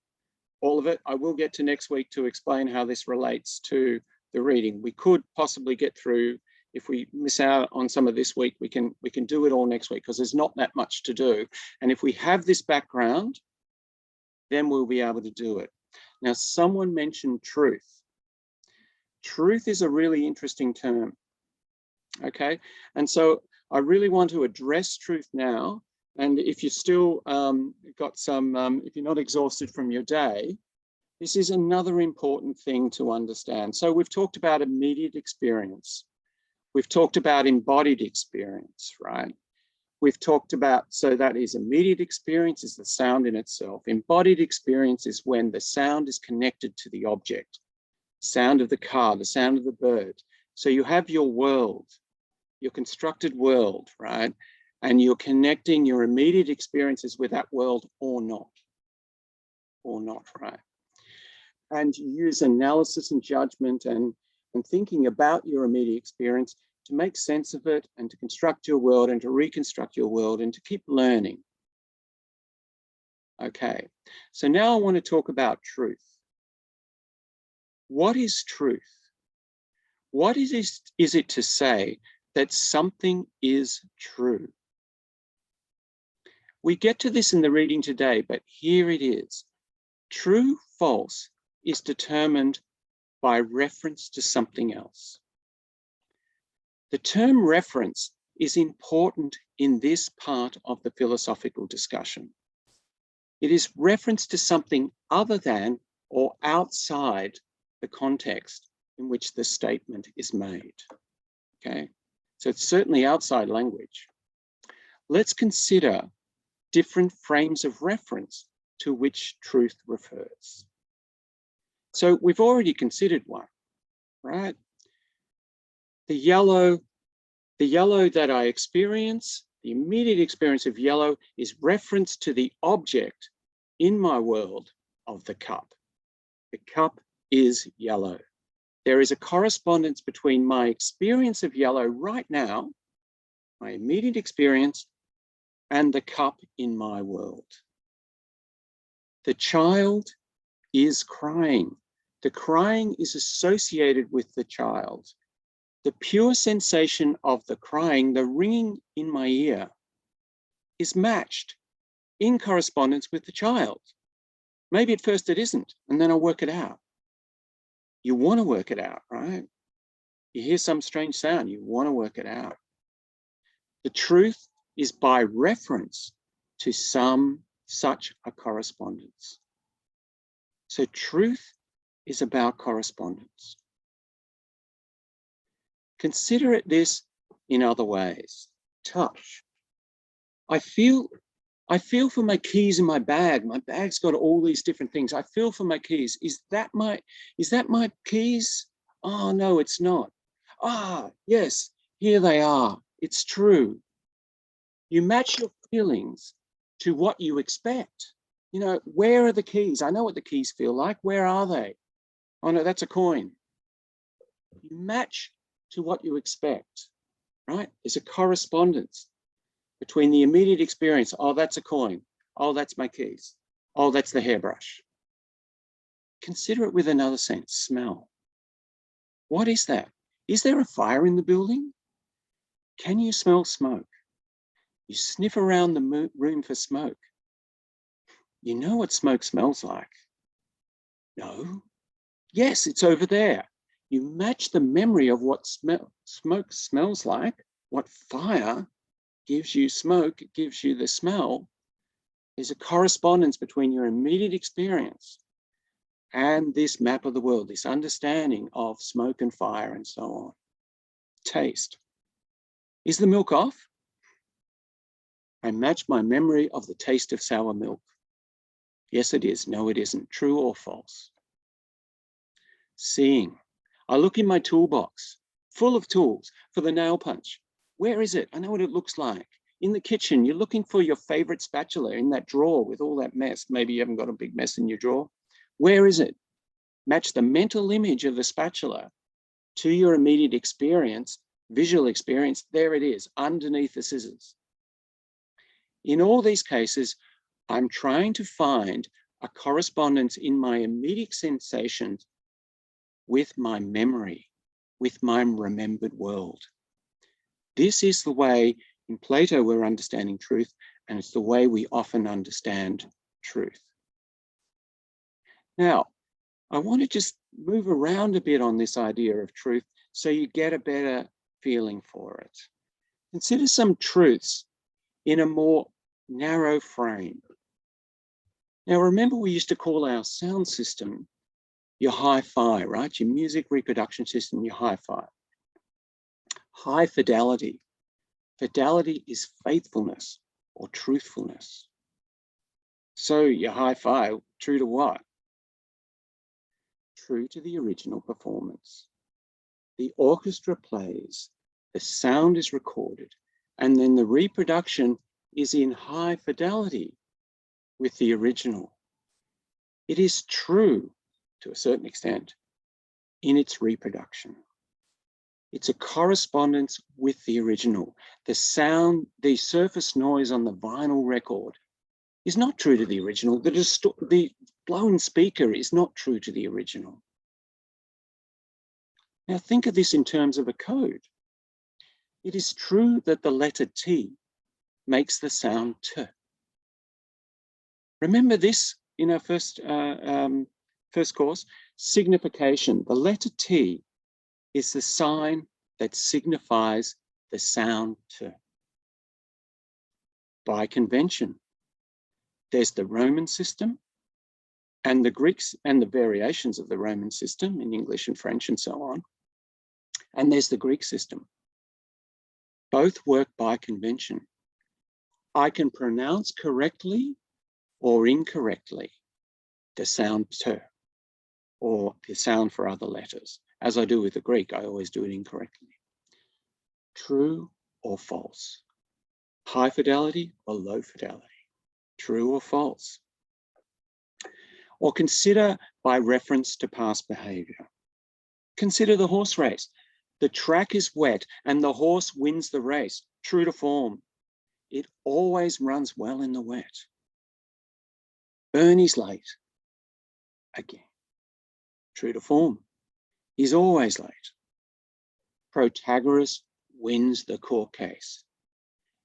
all of it, I will get to next week to explain how this relates to the reading. We could possibly get through, if we miss out on some of this week, we can do it all next week because there's not that much to do. And if we have this background, then we'll be able to do it. Now, someone mentioned truth. Truth is a really interesting term, okay? And so I really want to address truth now. And if you still got some, if you're not exhausted from your day, this is another important thing to understand. So we've talked about immediate experience. We've talked about embodied experience, right? We've talked about, so that is immediate experience is the sound in itself. Embodied experience is when the sound is connected to the object, sound of the car, the sound of the bird. So you have your world, your constructed world, right? and you're connecting your immediate experiences with that world or not, right? And you use analysis and judgment and thinking about your immediate experience to make sense of it and to construct your world and to reconstruct your world and to keep learning. Okay, so now I want to talk about truth. What is truth? What is it to say that something is true? We get to this in the reading today, but here it is. True, false is determined by reference to something else. The term reference is important in this part of the philosophical discussion. It is reference to something other than or outside the context in which the statement is made. Okay, so it's certainly outside language. Let's consider different frames of reference to which truth refers. So we've already considered one, right? The yellow that I experience, the immediate experience of yellow is reference to the object in my world of the cup. The cup is yellow. There is a correspondence between my experience of yellow right now, my immediate experience, and the cup in my world. The child is crying. The crying is associated with the child. The pure sensation of the crying, the ringing in my ear, is matched in correspondence with the child. Maybe at first it isn't, and then I'll work it out. You want to work it out, right? You hear some strange sound, you want to work it out. The truth is by reference to some such a correspondence. So truth is about correspondence. Consider this in other ways. Touch. I feel for my keys in my bag. My bag's got all these different things. I feel for my keys. Is that my keys? Oh, no, it's not. Ah, yes, here they are. It's true. You match your feelings to what you expect. You know, where are the keys? I know what the keys feel like. Where are they? Oh, no, that's a coin. You match to what you expect, right? There's a correspondence between the immediate experience. Oh, that's a coin. Oh, that's my keys. Oh, that's the hairbrush. Consider it with another sense, smell. What is that? Is there a fire in the building? Can you smell smoke? You sniff around the room for smoke. You know what smoke smells like? No? Yes, it's over there. You match the memory of what smoke smells like, what fire gives you smoke, it gives you the smell. There's a correspondence between your immediate experience and this map of the world, this understanding of smoke and fire and so on. Taste. Is the milk off? I match my memory of the taste of sour milk. Yes, it is. No, it isn't. True or false? Seeing. I look in my toolbox, full of tools for the nail punch. Where is it? I know what it looks like. In the kitchen, you're looking for your favorite spatula in that drawer with all that mess. Maybe you haven't got a big mess in your drawer. Where is it? Match the mental image of the spatula to your immediate experience, visual experience. There it is, underneath the scissors. In all these cases, I'm trying to find a correspondence in my immediate sensations with my memory, with my remembered world. This is the way in Plato we're understanding truth, and it's the way we often understand truth. Now, I want to just move around a bit on this idea of truth so you get a better feeling for it. Consider some truths in a more narrow frame. Now, remember we used to call our sound system your hi-fi, right? Your music reproduction system, your hi-fi. High fidelity. Fidelity is faithfulness or truthfulness. So your hi-fi, true to what? True to the original performance. The orchestra plays, the sound is recorded, And then the reproduction is in high fidelity with the original. It is true to a certain extent in its reproduction. It's a correspondence with the original. The sound, the surface noise on the vinyl record is not true to the original. The blown speaker is not true to the original. Now think of this in terms of a code. It is true that the letter T makes the sound T. Remember this in our first course, signification. The letter T is the sign that signifies the sound T. By convention, there's the Roman system and the Greeks and the variations of the Roman system in English and French and so on. And there's the Greek system. Both work by convention. I can pronounce correctly or incorrectly the sound T or the sound for other letters. As I do with the Greek, I always do it incorrectly. True or false? High fidelity or low fidelity? True or false? Or consider by reference to past behavior. Consider the horse race. The track is wet and the horse wins the race. True to form. It always runs well in the wet. Bernie's late. Again. True to form. He's always late. Protagoras wins the court case.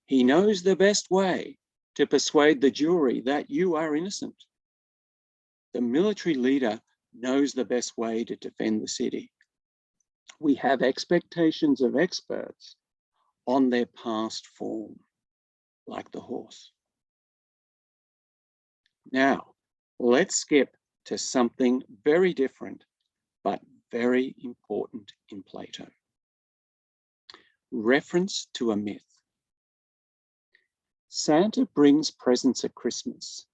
He knows the best way to persuade the jury that you are innocent. The military leader knows the best way to defend the city. We have expectations of experts on their past form, like the horse. Now, let's skip to something very different, but very important in Plato. Reference to a myth. Santa brings presents at Christmas.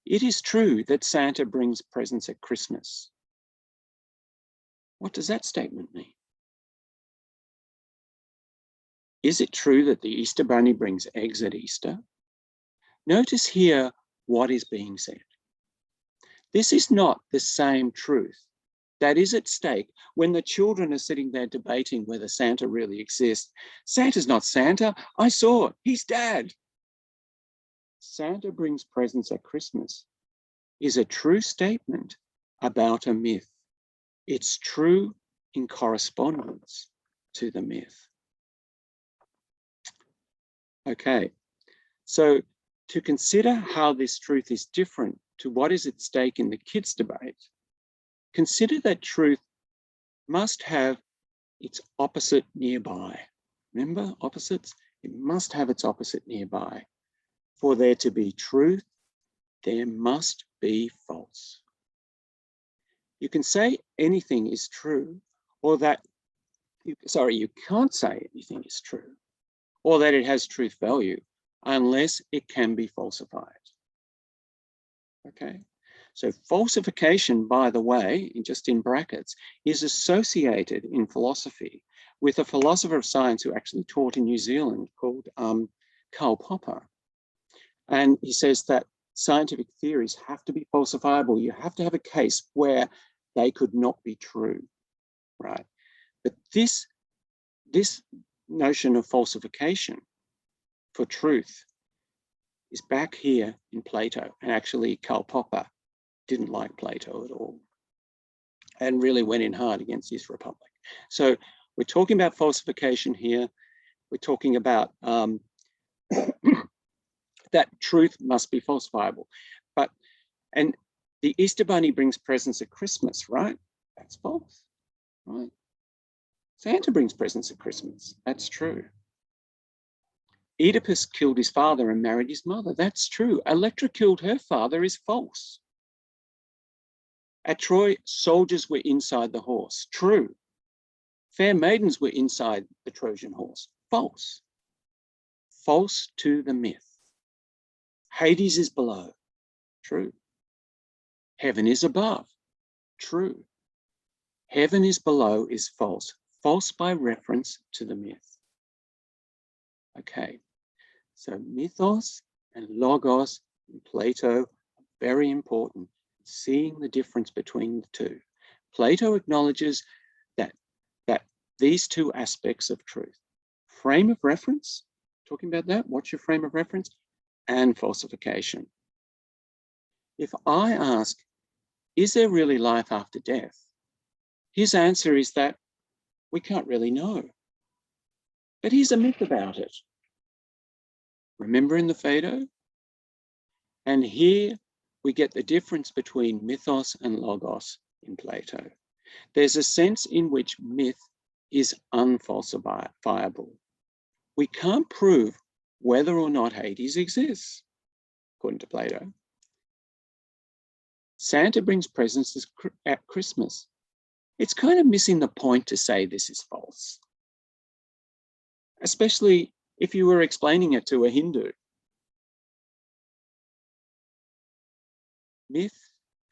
It is true that Santa brings presents at Christmas. What does that statement mean? Is it true that the Easter Bunny brings eggs at Easter? Notice here what is being said. This is not the same truth that is at stake when the children are sitting there debating whether Santa really exists. Santa's not Santa. I saw it. He's Dad. Santa brings presents at Christmas is a true statement about a myth. It's true in correspondence to the myth. Okay, so to consider how this truth is different to what is at stake in the kids' debate, consider that truth must have its opposite nearby. Remember opposites? It must have its opposite nearby. For there to be truth, there must be false. You can say anything is true, or that, you can't say anything is true, or that it has truth value, unless it can be falsified. Okay, so falsification, by the way, just in brackets, is associated in philosophy with a philosopher of science who actually taught in New Zealand called Karl Popper. And he says that scientific theories have to be falsifiable. You have to have a case where they could not be true, right? But this notion of falsification for truth is back here in Plato. And actually Karl Popper didn't like Plato at all and really went in hard against his Republic. So we're talking about falsification here. We're talking about that truth must be falsifiable. And the Easter Bunny brings presents at Christmas, right? That's false, right? Santa brings presents at Christmas. That's true. Oedipus killed his father and married his mother. That's true. Electra killed her father is false. At Troy, soldiers were inside the horse. True. Fair maidens were inside the Trojan horse. False. False to the myth. Hades is below. True. Heaven is above. True. Heaven is below is false. False by reference to the myth. Okay, so mythos and logos in Plato are very important. Seeing the difference between the two. Plato acknowledges that these two aspects of truth, frame of reference, talking about that, what's your frame of reference, and falsification. If I ask, is there really life after death? His answer is that we can't really know. But here's a myth about it. Remember in the Phaedo? And here we get the difference between mythos and logos in Plato. There's a sense in which myth is unfalsifiable. We can't prove whether or not Hades exists, according to Plato. Santa brings presents at Christmas. It's kind of missing the point to say this is false, especially if you were explaining it to a Hindu. Myth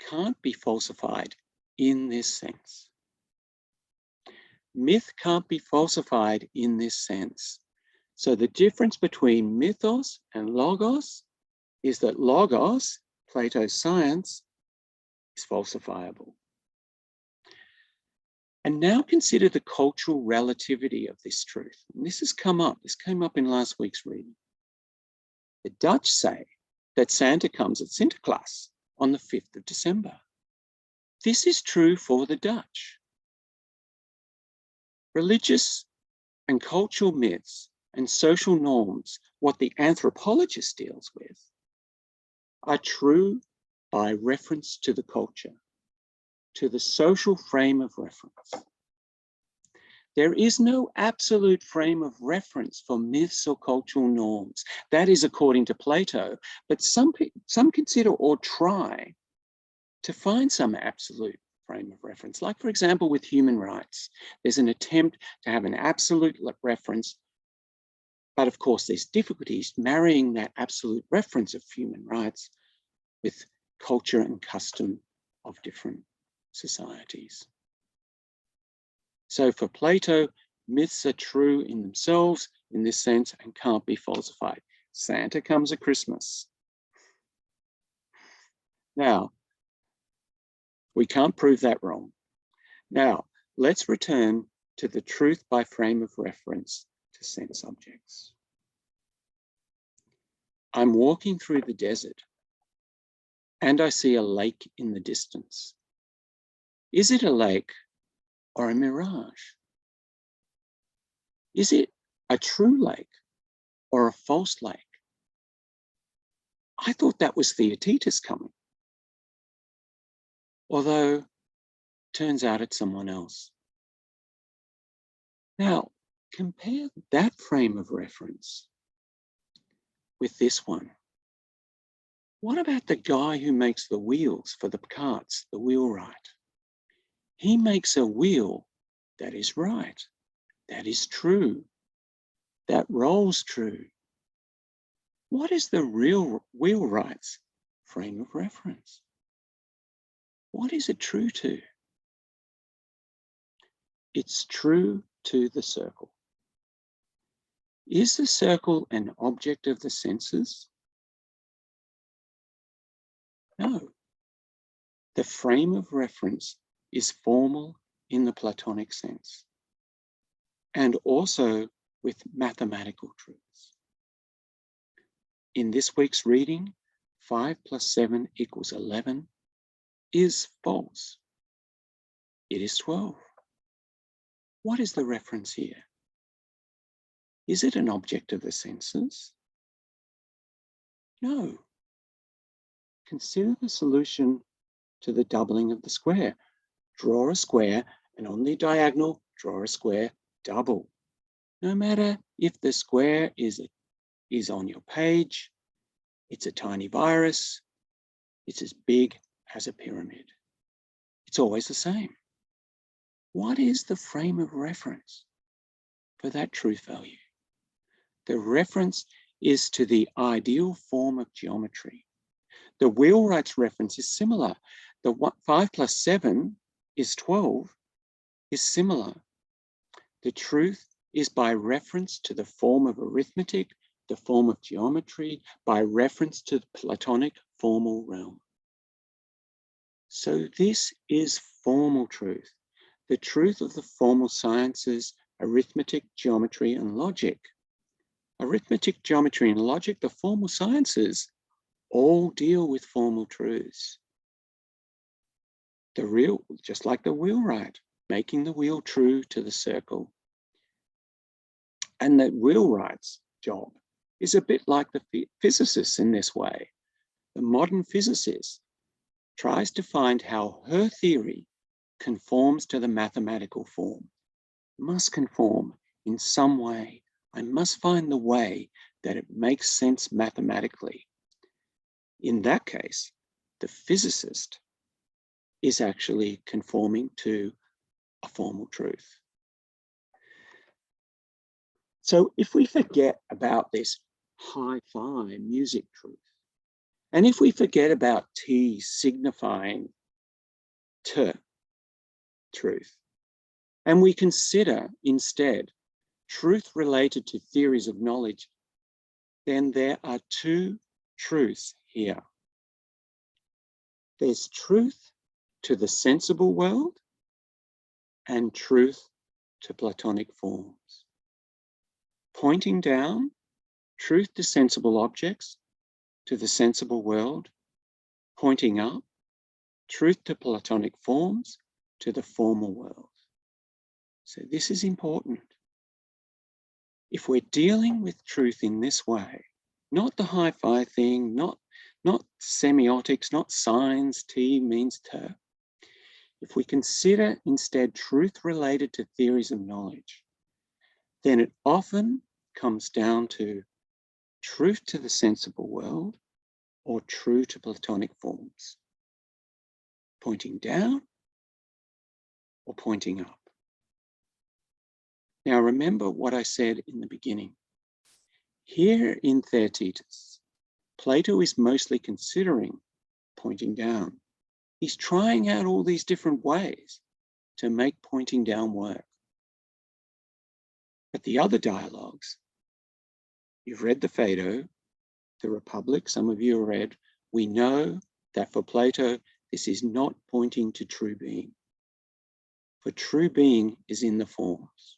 can't be falsified in this sense. Myth can't be falsified in this sense. So the difference between mythos and logos is that logos, Plato's science, is falsifiable. And now consider the cultural relativity of this truth. And this came up in last week's reading. The Dutch say that Santa comes at Sinterklaas on the 5th of December. This is true for the Dutch. Religious and cultural myths and social norms, what the anthropologist deals with, are true by reference to the culture, to the social frame of reference. There is no absolute frame of reference for myths or cultural norms. That is according to Plato, but some consider or try to find some absolute frame of reference. Like, for example, with human rights, there's an attempt to have an absolute reference, but of course there's difficulties marrying that absolute reference of human rights with culture and custom of different societies. So for Plato, myths are true in themselves in this sense and can't be falsified. Santa comes at Christmas. Now, we can't prove that wrong. Now, let's return to the truth by frame of reference to sense objects. I'm walking through the desert and I see a lake in the distance. Is it a lake or a mirage? Is it a true lake or a false lake? I thought that was Theaetetus coming, although turns out it's someone else. Now, compare that frame of reference with this one. What about the guy who makes the wheels for the carts, the wheelwright? He makes a wheel that is right, that is true, that rolls true. What is the real wheelwright's frame of reference? What is it true to? It's true to the circle. Is the circle an object of the senses? No. The frame of reference is formal in the Platonic sense, and also with mathematical truths. In this week's reading, 5 + 7 = 11 is false. It is 12. What is the reference here? Is it an object of the senses? No. Consider the solution to the doubling of the square. Draw a square and on the diagonal, draw a square double. No matter if the square is on your page, it's a tiny virus, it's as big as a pyramid. It's always the same. What is the frame of reference for that truth value? The reference is to the ideal form of geometry. The wheelwright's reference is similar. The 5 + 7 is 12 is similar. The truth is by reference to the form of arithmetic, the form of geometry, by reference to the Platonic formal realm. So this is formal truth, the truth of the formal sciences, arithmetic, geometry, and logic. Arithmetic, geometry, and logic, the formal sciences, all deal with formal truths. The real, just like the wheelwright, making the wheel true to the circle. And the wheelwright's job is a bit like the physicists in this way. The modern physicist tries to find how her theory conforms to the mathematical form. It must conform in some way. I must find the way that it makes sense mathematically. In that case, the physicist is actually conforming to a formal truth. So if we forget about this hi-fi music truth, and if we forget about T signifying T, truth, and we consider instead truth related to theories of knowledge, then there are two truths here. There's truth to the sensible world and truth to Platonic forms. Pointing down, truth to sensible objects, to the sensible world. Pointing up, truth to Platonic forms, to the formal world. So this is important. If we're dealing with truth in this way, not the hi-fi thing, not semiotics, not signs, T means T. If we consider instead truth related to theories of knowledge, then it often comes down to truth to the sensible world or true to Platonic forms. Pointing down or pointing up. Now remember what I said in the beginning. Here in Theaetetus, Plato is mostly considering pointing down. He's trying out all these different ways to make pointing down work. But the other dialogues, you've read the Phaedo, the Republic, some of you have read, we know that for Plato, this is not pointing to true being. For true being is in the forms.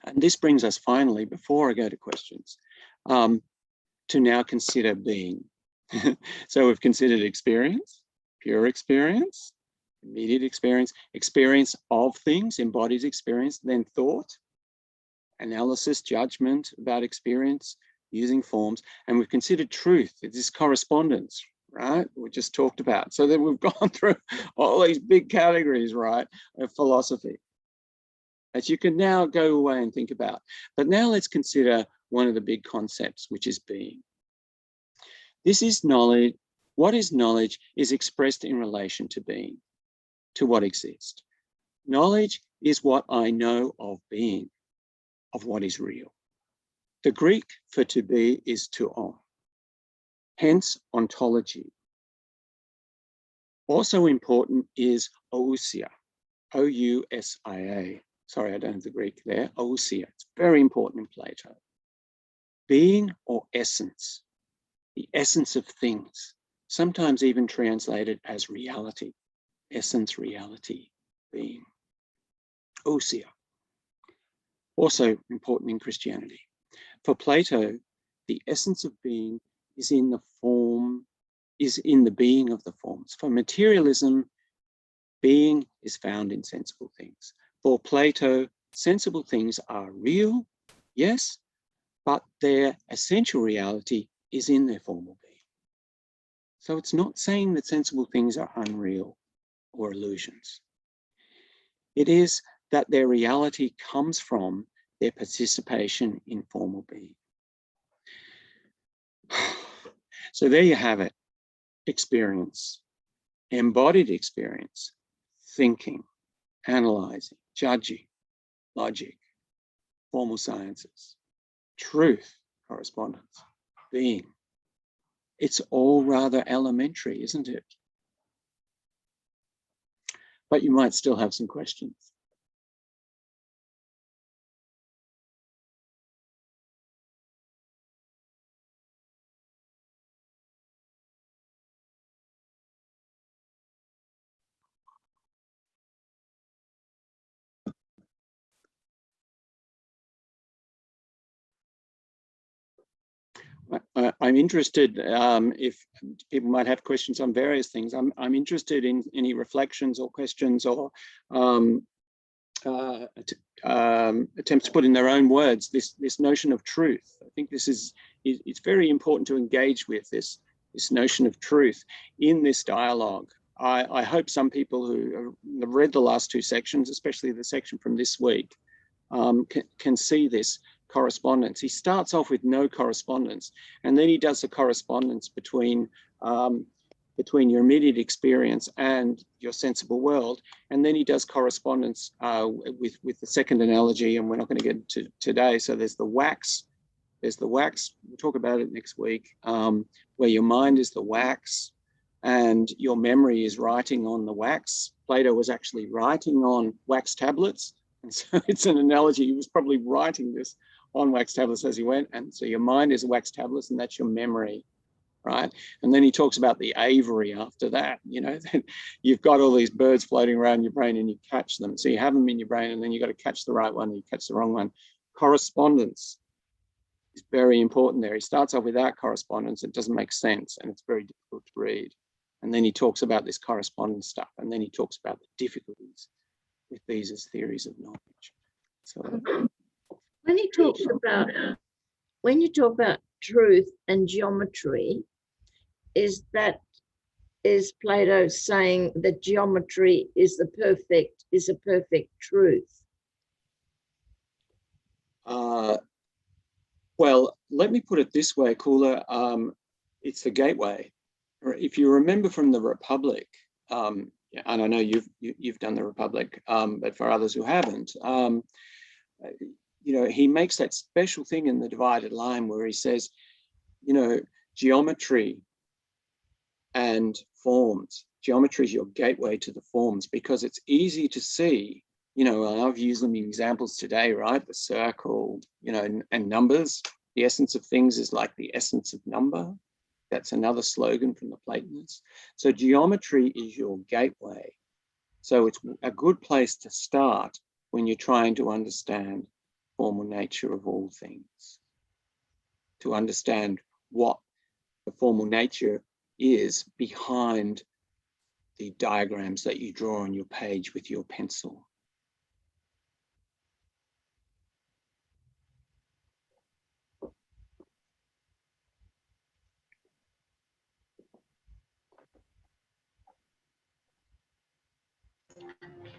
And this brings us finally, before I go to questions, to now consider being. So we've considered experience, pure experience, immediate experience, experience of things, embodied experience, then thought, analysis, judgment about experience, using forms, and we've considered truth, this correspondence, right? We just talked about. So then we've gone through all these big categories, right, of philosophy that you can now go away and think about. But now let's consider one of the big concepts, which is being. This is knowledge. What is knowledge is expressed in relation to being, to what exists. Knowledge is what I know of being, of what is real. The Greek for to be is to, hence ontology. Also important is ousia, O-U-S-I-A. Sorry, I don't have the Greek there, ousia. It's very important in Plato. Being or essence, the essence of things, sometimes even translated as reality, essence, reality, being. Ousia. Also important in Christianity. For Plato, the essence of being is in the form, is in the being of the forms. For materialism, being is found in sensible things. For Plato, sensible things are real, yes, but their essential reality is in their formal being. So it's not saying that sensible things are unreal or illusions. It is that their reality comes from their participation in formal being. So there you have it. Experience, embodied experience, thinking, analyzing, judging, logic, formal sciences, truth, correspondence, being. It's all rather elementary, isn't it? But you might still have some questions. I'm interested, if people might have questions on various things, I'm interested in any reflections or questions or attempts to put in their own words this notion of truth. I think this is it's very important to engage with this notion of truth in this dialogue. I hope some people who have read the last two sections, especially the section from this week, can see this correspondence. He starts off with no correspondence, and then he does the correspondence between your immediate experience and your sensible world, and then he does correspondence with the second analogy, and we're not going to get into today. So there's the wax. We'll talk about it next week, where your mind is the wax and your memory is writing on the wax. Plato was actually writing on wax tablets, and so it's an analogy. He was probably writing this on wax tablets as he went, and so your mind is a wax tablet, and that's your memory, right? And then he talks about the aviary after that. You know, you've got all these birds floating around your brain and you catch them. So you have them in your brain, and then you've got to catch the right one and you catch the wrong one. Correspondence is very important there. He starts off without correspondence. It doesn't make sense and it's very difficult to read. And then he talks about this correspondence stuff, and then he talks about the difficulties with these as theories of knowledge. So when you talk about truth and geometry, is Plato saying that geometry is a perfect truth? Well, let me put it this way, Kula. It's the gateway. If you remember from the Republic, and I know you've done the Republic, but for others who haven't, you know, he makes that special thing in the divided line where he says, you know, geometry and forms. Geometry is your gateway to the forms because it's easy to see. You know, I've used them in examples today, right? The circle, you know, and numbers. The essence of things is like the essence of number. That's another slogan from the Platonists. So geometry is your gateway. So it's a good place to start when you're trying to understand formal nature of all things, to understand what the formal nature is behind the diagrams that you draw on your page with your pencil.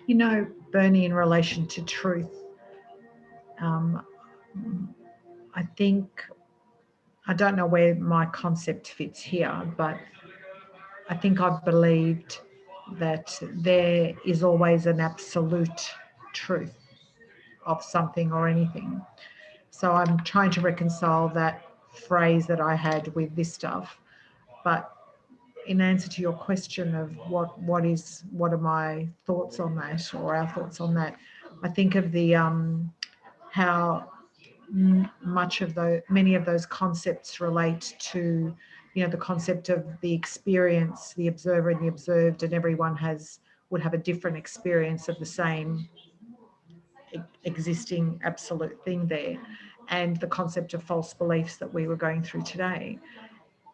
You know, Bernie, in relation to truth, I think, I don't know where my concept fits here, but I think I've believed that there is always an absolute truth of something or anything. So I'm trying to reconcile that phrase that I had with this stuff. But in answer to your question of what are my thoughts on that, or our thoughts on that, I think of the how many of those concepts relate to, you know, the concept of the experience, the observer and the observed, and everyone would have a different experience of the same existing absolute thing there, and the concept of false beliefs that we were going through today,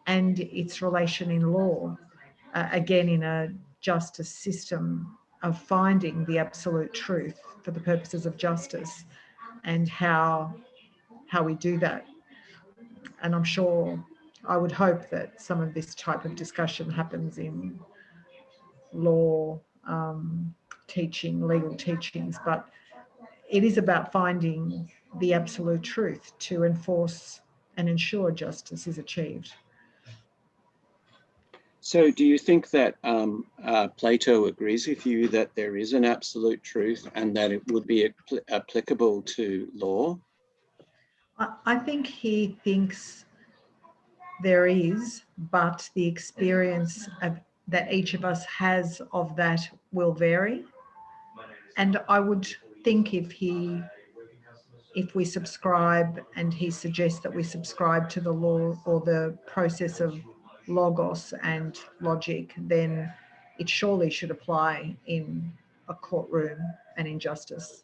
and its relation in law, again in a justice system of finding the absolute truth for the purposes of justice, and how we do that. And I'm sure, I would hope that some of this type of discussion happens in law legal teachings, but it is about finding the absolute truth to enforce and ensure justice is achieved. So do you think that Plato agrees with you that there is an absolute truth and that it would be applicable to law? I think he thinks there is, but the experience that each of us has of that will vary. And I would think if we subscribe, and he suggests that we subscribe to the law or the process of logos and logic, then it surely should apply in a courtroom and in justice.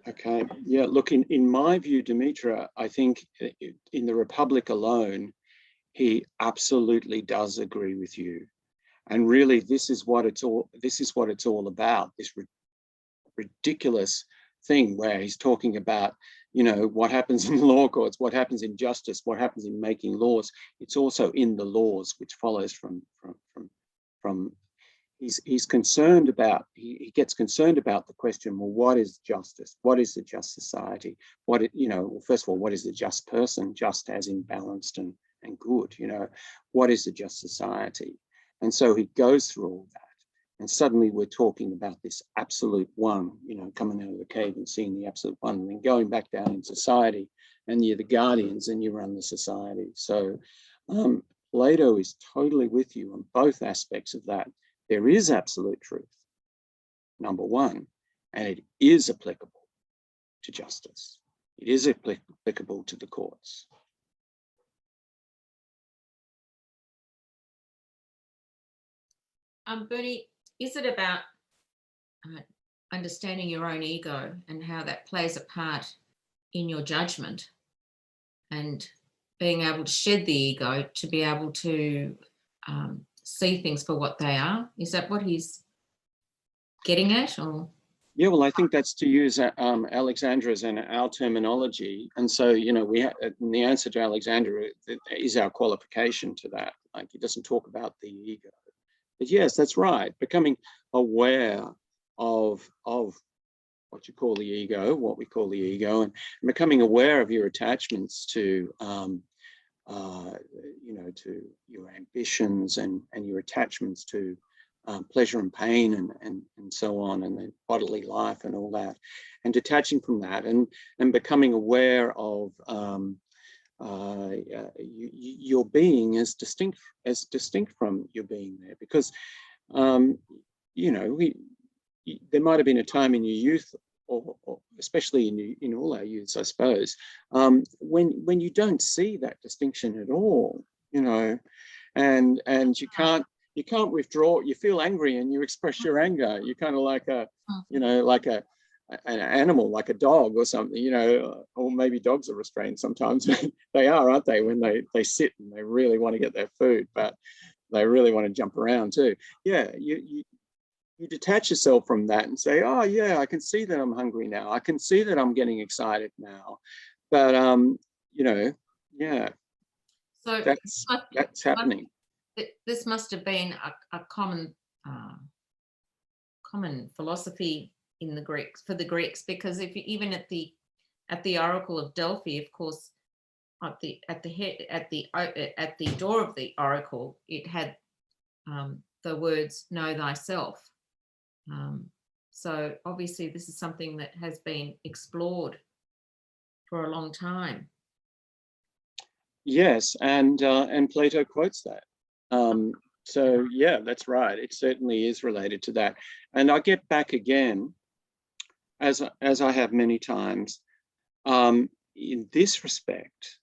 Okay, yeah, look, in my view, Demetra, I think in the Republic alone, he absolutely does agree with you. And really, this is what it's all about, this ridiculous thing where he's talking about, you know, what happens in law courts, what happens in justice, what happens in making laws. It's also in the laws, which follows from he's concerned about, he gets concerned about the question, well, what is justice? What is the just society? You know, well, first of all, what is the just person? Just as in balanced and good, you know, what is the just society? And so he goes through all that. And suddenly we're talking about this absolute one, you know, coming out of the cave and seeing the absolute one, and then going back down in society, and you're the guardians and you run the society. So Plato is totally with you on both aspects of that. There is absolute truth, number one, and it is applicable to justice. It is applicable to the courts. Bernie, is it about understanding your own ego and how that plays a part in your judgment, and being able to shed the ego to be able to see things for what they are? Is that what he's getting at? Or yeah, well, I think that's to use Alexandra's and our terminology. And so, you know, the answer to Alexandra is our qualification to that. Like, he doesn't talk about the ego. But yes, that's right. Becoming aware of what you call the ego, what we call the ego, and becoming aware of your attachments to, you know, to your ambitions and your attachments to pleasure and pain and so on, and then bodily life and all that, and detaching from that and becoming aware of your being as distinct from your being there, because you know, there might have been a time in your youth, or especially in all our youths, I suppose, when you don't see that distinction at all, you know, and you can't withdraw. You feel angry and you express your anger. You're kind of like you know, like an animal, like a dog or something, you know, or maybe dogs are restrained sometimes. They are, aren't they, when they sit and they really want to get their food, but they really want to jump around too. Yeah, you detach yourself from that and say, oh yeah, I can see that I'm hungry now. I can see that I'm getting excited now. But you know, yeah, so that's happening. This must have been a common philosophy in the Greeks, for the Greeks, because if you, even at the Oracle of Delphi, of course, at the door of the oracle, it had the words "Know thyself." So obviously, this is something that has been explored for a long time. Yes, and Plato quotes that. So yeah, that's right. It certainly is related to that. And I get back again, as I have many times, in this respect,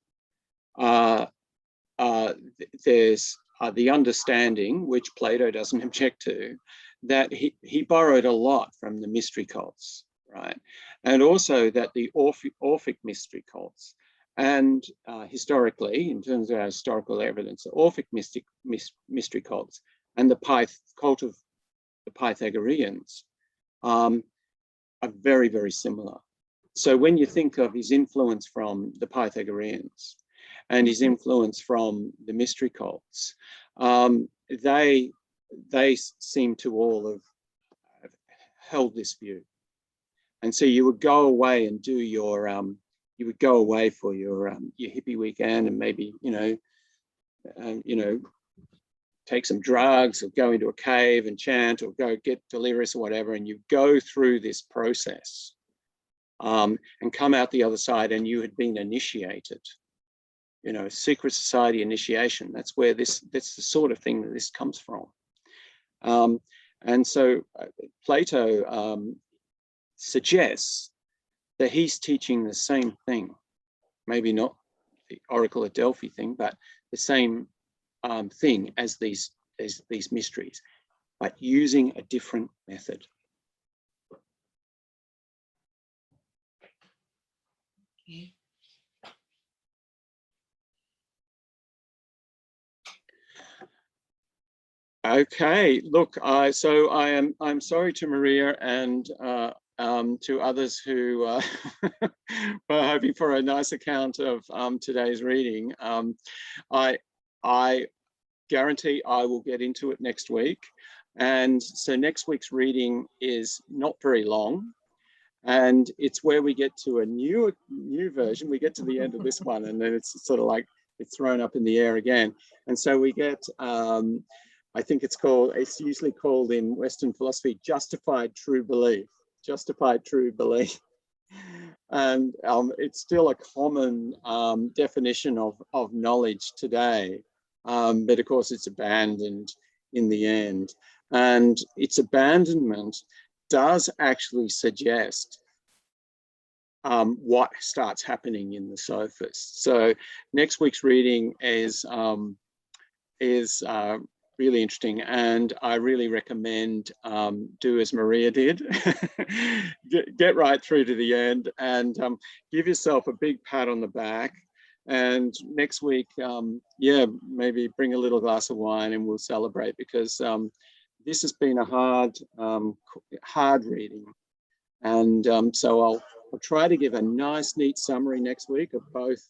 there's the understanding, which Plato doesn't object to, that he borrowed a lot from the mystery cults, right? And also that the Orphic mystery cults, and historically, in terms of our historical evidence, the Orphic mystery cults and the cult of the Pythagoreans are very, very similar. So when you think of his influence from the Pythagoreans and his influence from the mystery cults, they seem to all have held this view. And so you would go away and do your you would go away for your hippie weekend, and maybe you know, take some drugs or go into a cave and chant, or go get delirious or whatever, and you go through this process and come out the other side, and you had been initiated. You know, secret society initiation. That's the sort of thing that this comes from. And so Plato suggests that he's teaching the same thing, maybe not the Oracle at Delphi thing, but the same thing as these mysteries, but using a different method. Okay. Okay, look, so I'm sorry to Maria and to others who were hoping for a nice account of today's reading. I guarantee I will get into it next week. And so next week's reading is not very long. And it's where we get to a new version. We get to the end of this one, and then it's sort of like it's thrown up in the air again. And so we get, I think it's usually called in Western philosophy, justified true belief. Justified true belief. And it's still a common definition of knowledge today. But of course, it's abandoned in the end. And its abandonment does actually suggest what starts happening in the sophist. So next week's reading is really interesting, and I really recommend do as Maria did. get right through to the end and give yourself a big pat on the back. And next week, yeah, maybe bring a little glass of wine and we'll celebrate, because this has been a hard reading. And so I'll try to give a nice, neat summary next week of both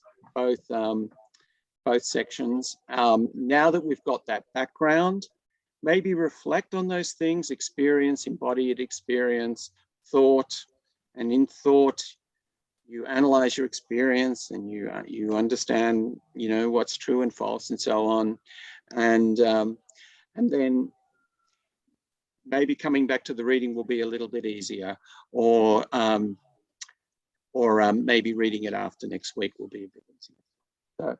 sections. Now that we've got that background, maybe reflect on those things: experience, embodied experience, thought, and in thought, you analyze your experience and you understand, you know, what's true and false and so on. And then maybe coming back to the reading will be a little bit easier, or maybe reading it after next week will be a bit easier. So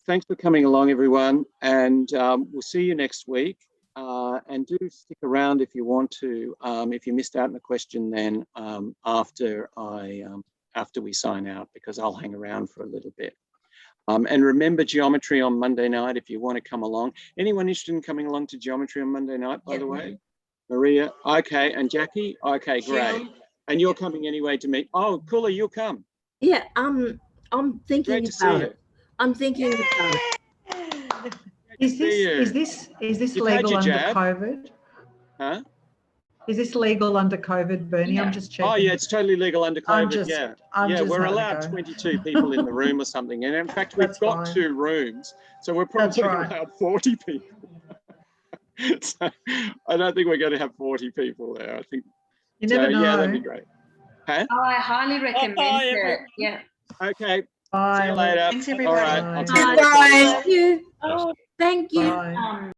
thanks for coming along, everyone, and we'll see you next week. And do stick around if you want to. If you missed out on a question, then after we sign out, because I'll hang around for a little bit. And remember geometry on Monday night if you want to come along. Anyone interested in coming along to geometry on Monday night, by the way? Maria, okay, and Jackie, okay, great. And you're coming anyway to meet. Oh, Kula, you'll come. Yeah, I'm thinking about it. I'm thinking about it. Is this legal under COVID? Huh? Is this legal under COVID, Bernie? Yeah. I'm just checking. Oh yeah, it's totally legal under COVID. Yeah, we're allowed 22 people in the room or something. And in fact, we've got 2 rooms, so we're probably allowed 40 people. So I don't think we're going to have 40 people there. I think you never know. Yeah, that'd be great. Huh? Oh, I highly recommend it. Yeah. Okay. Bye. See you later. Thanks, everybody. All right. Bye. Thank you. Oh, Thank you. Bye.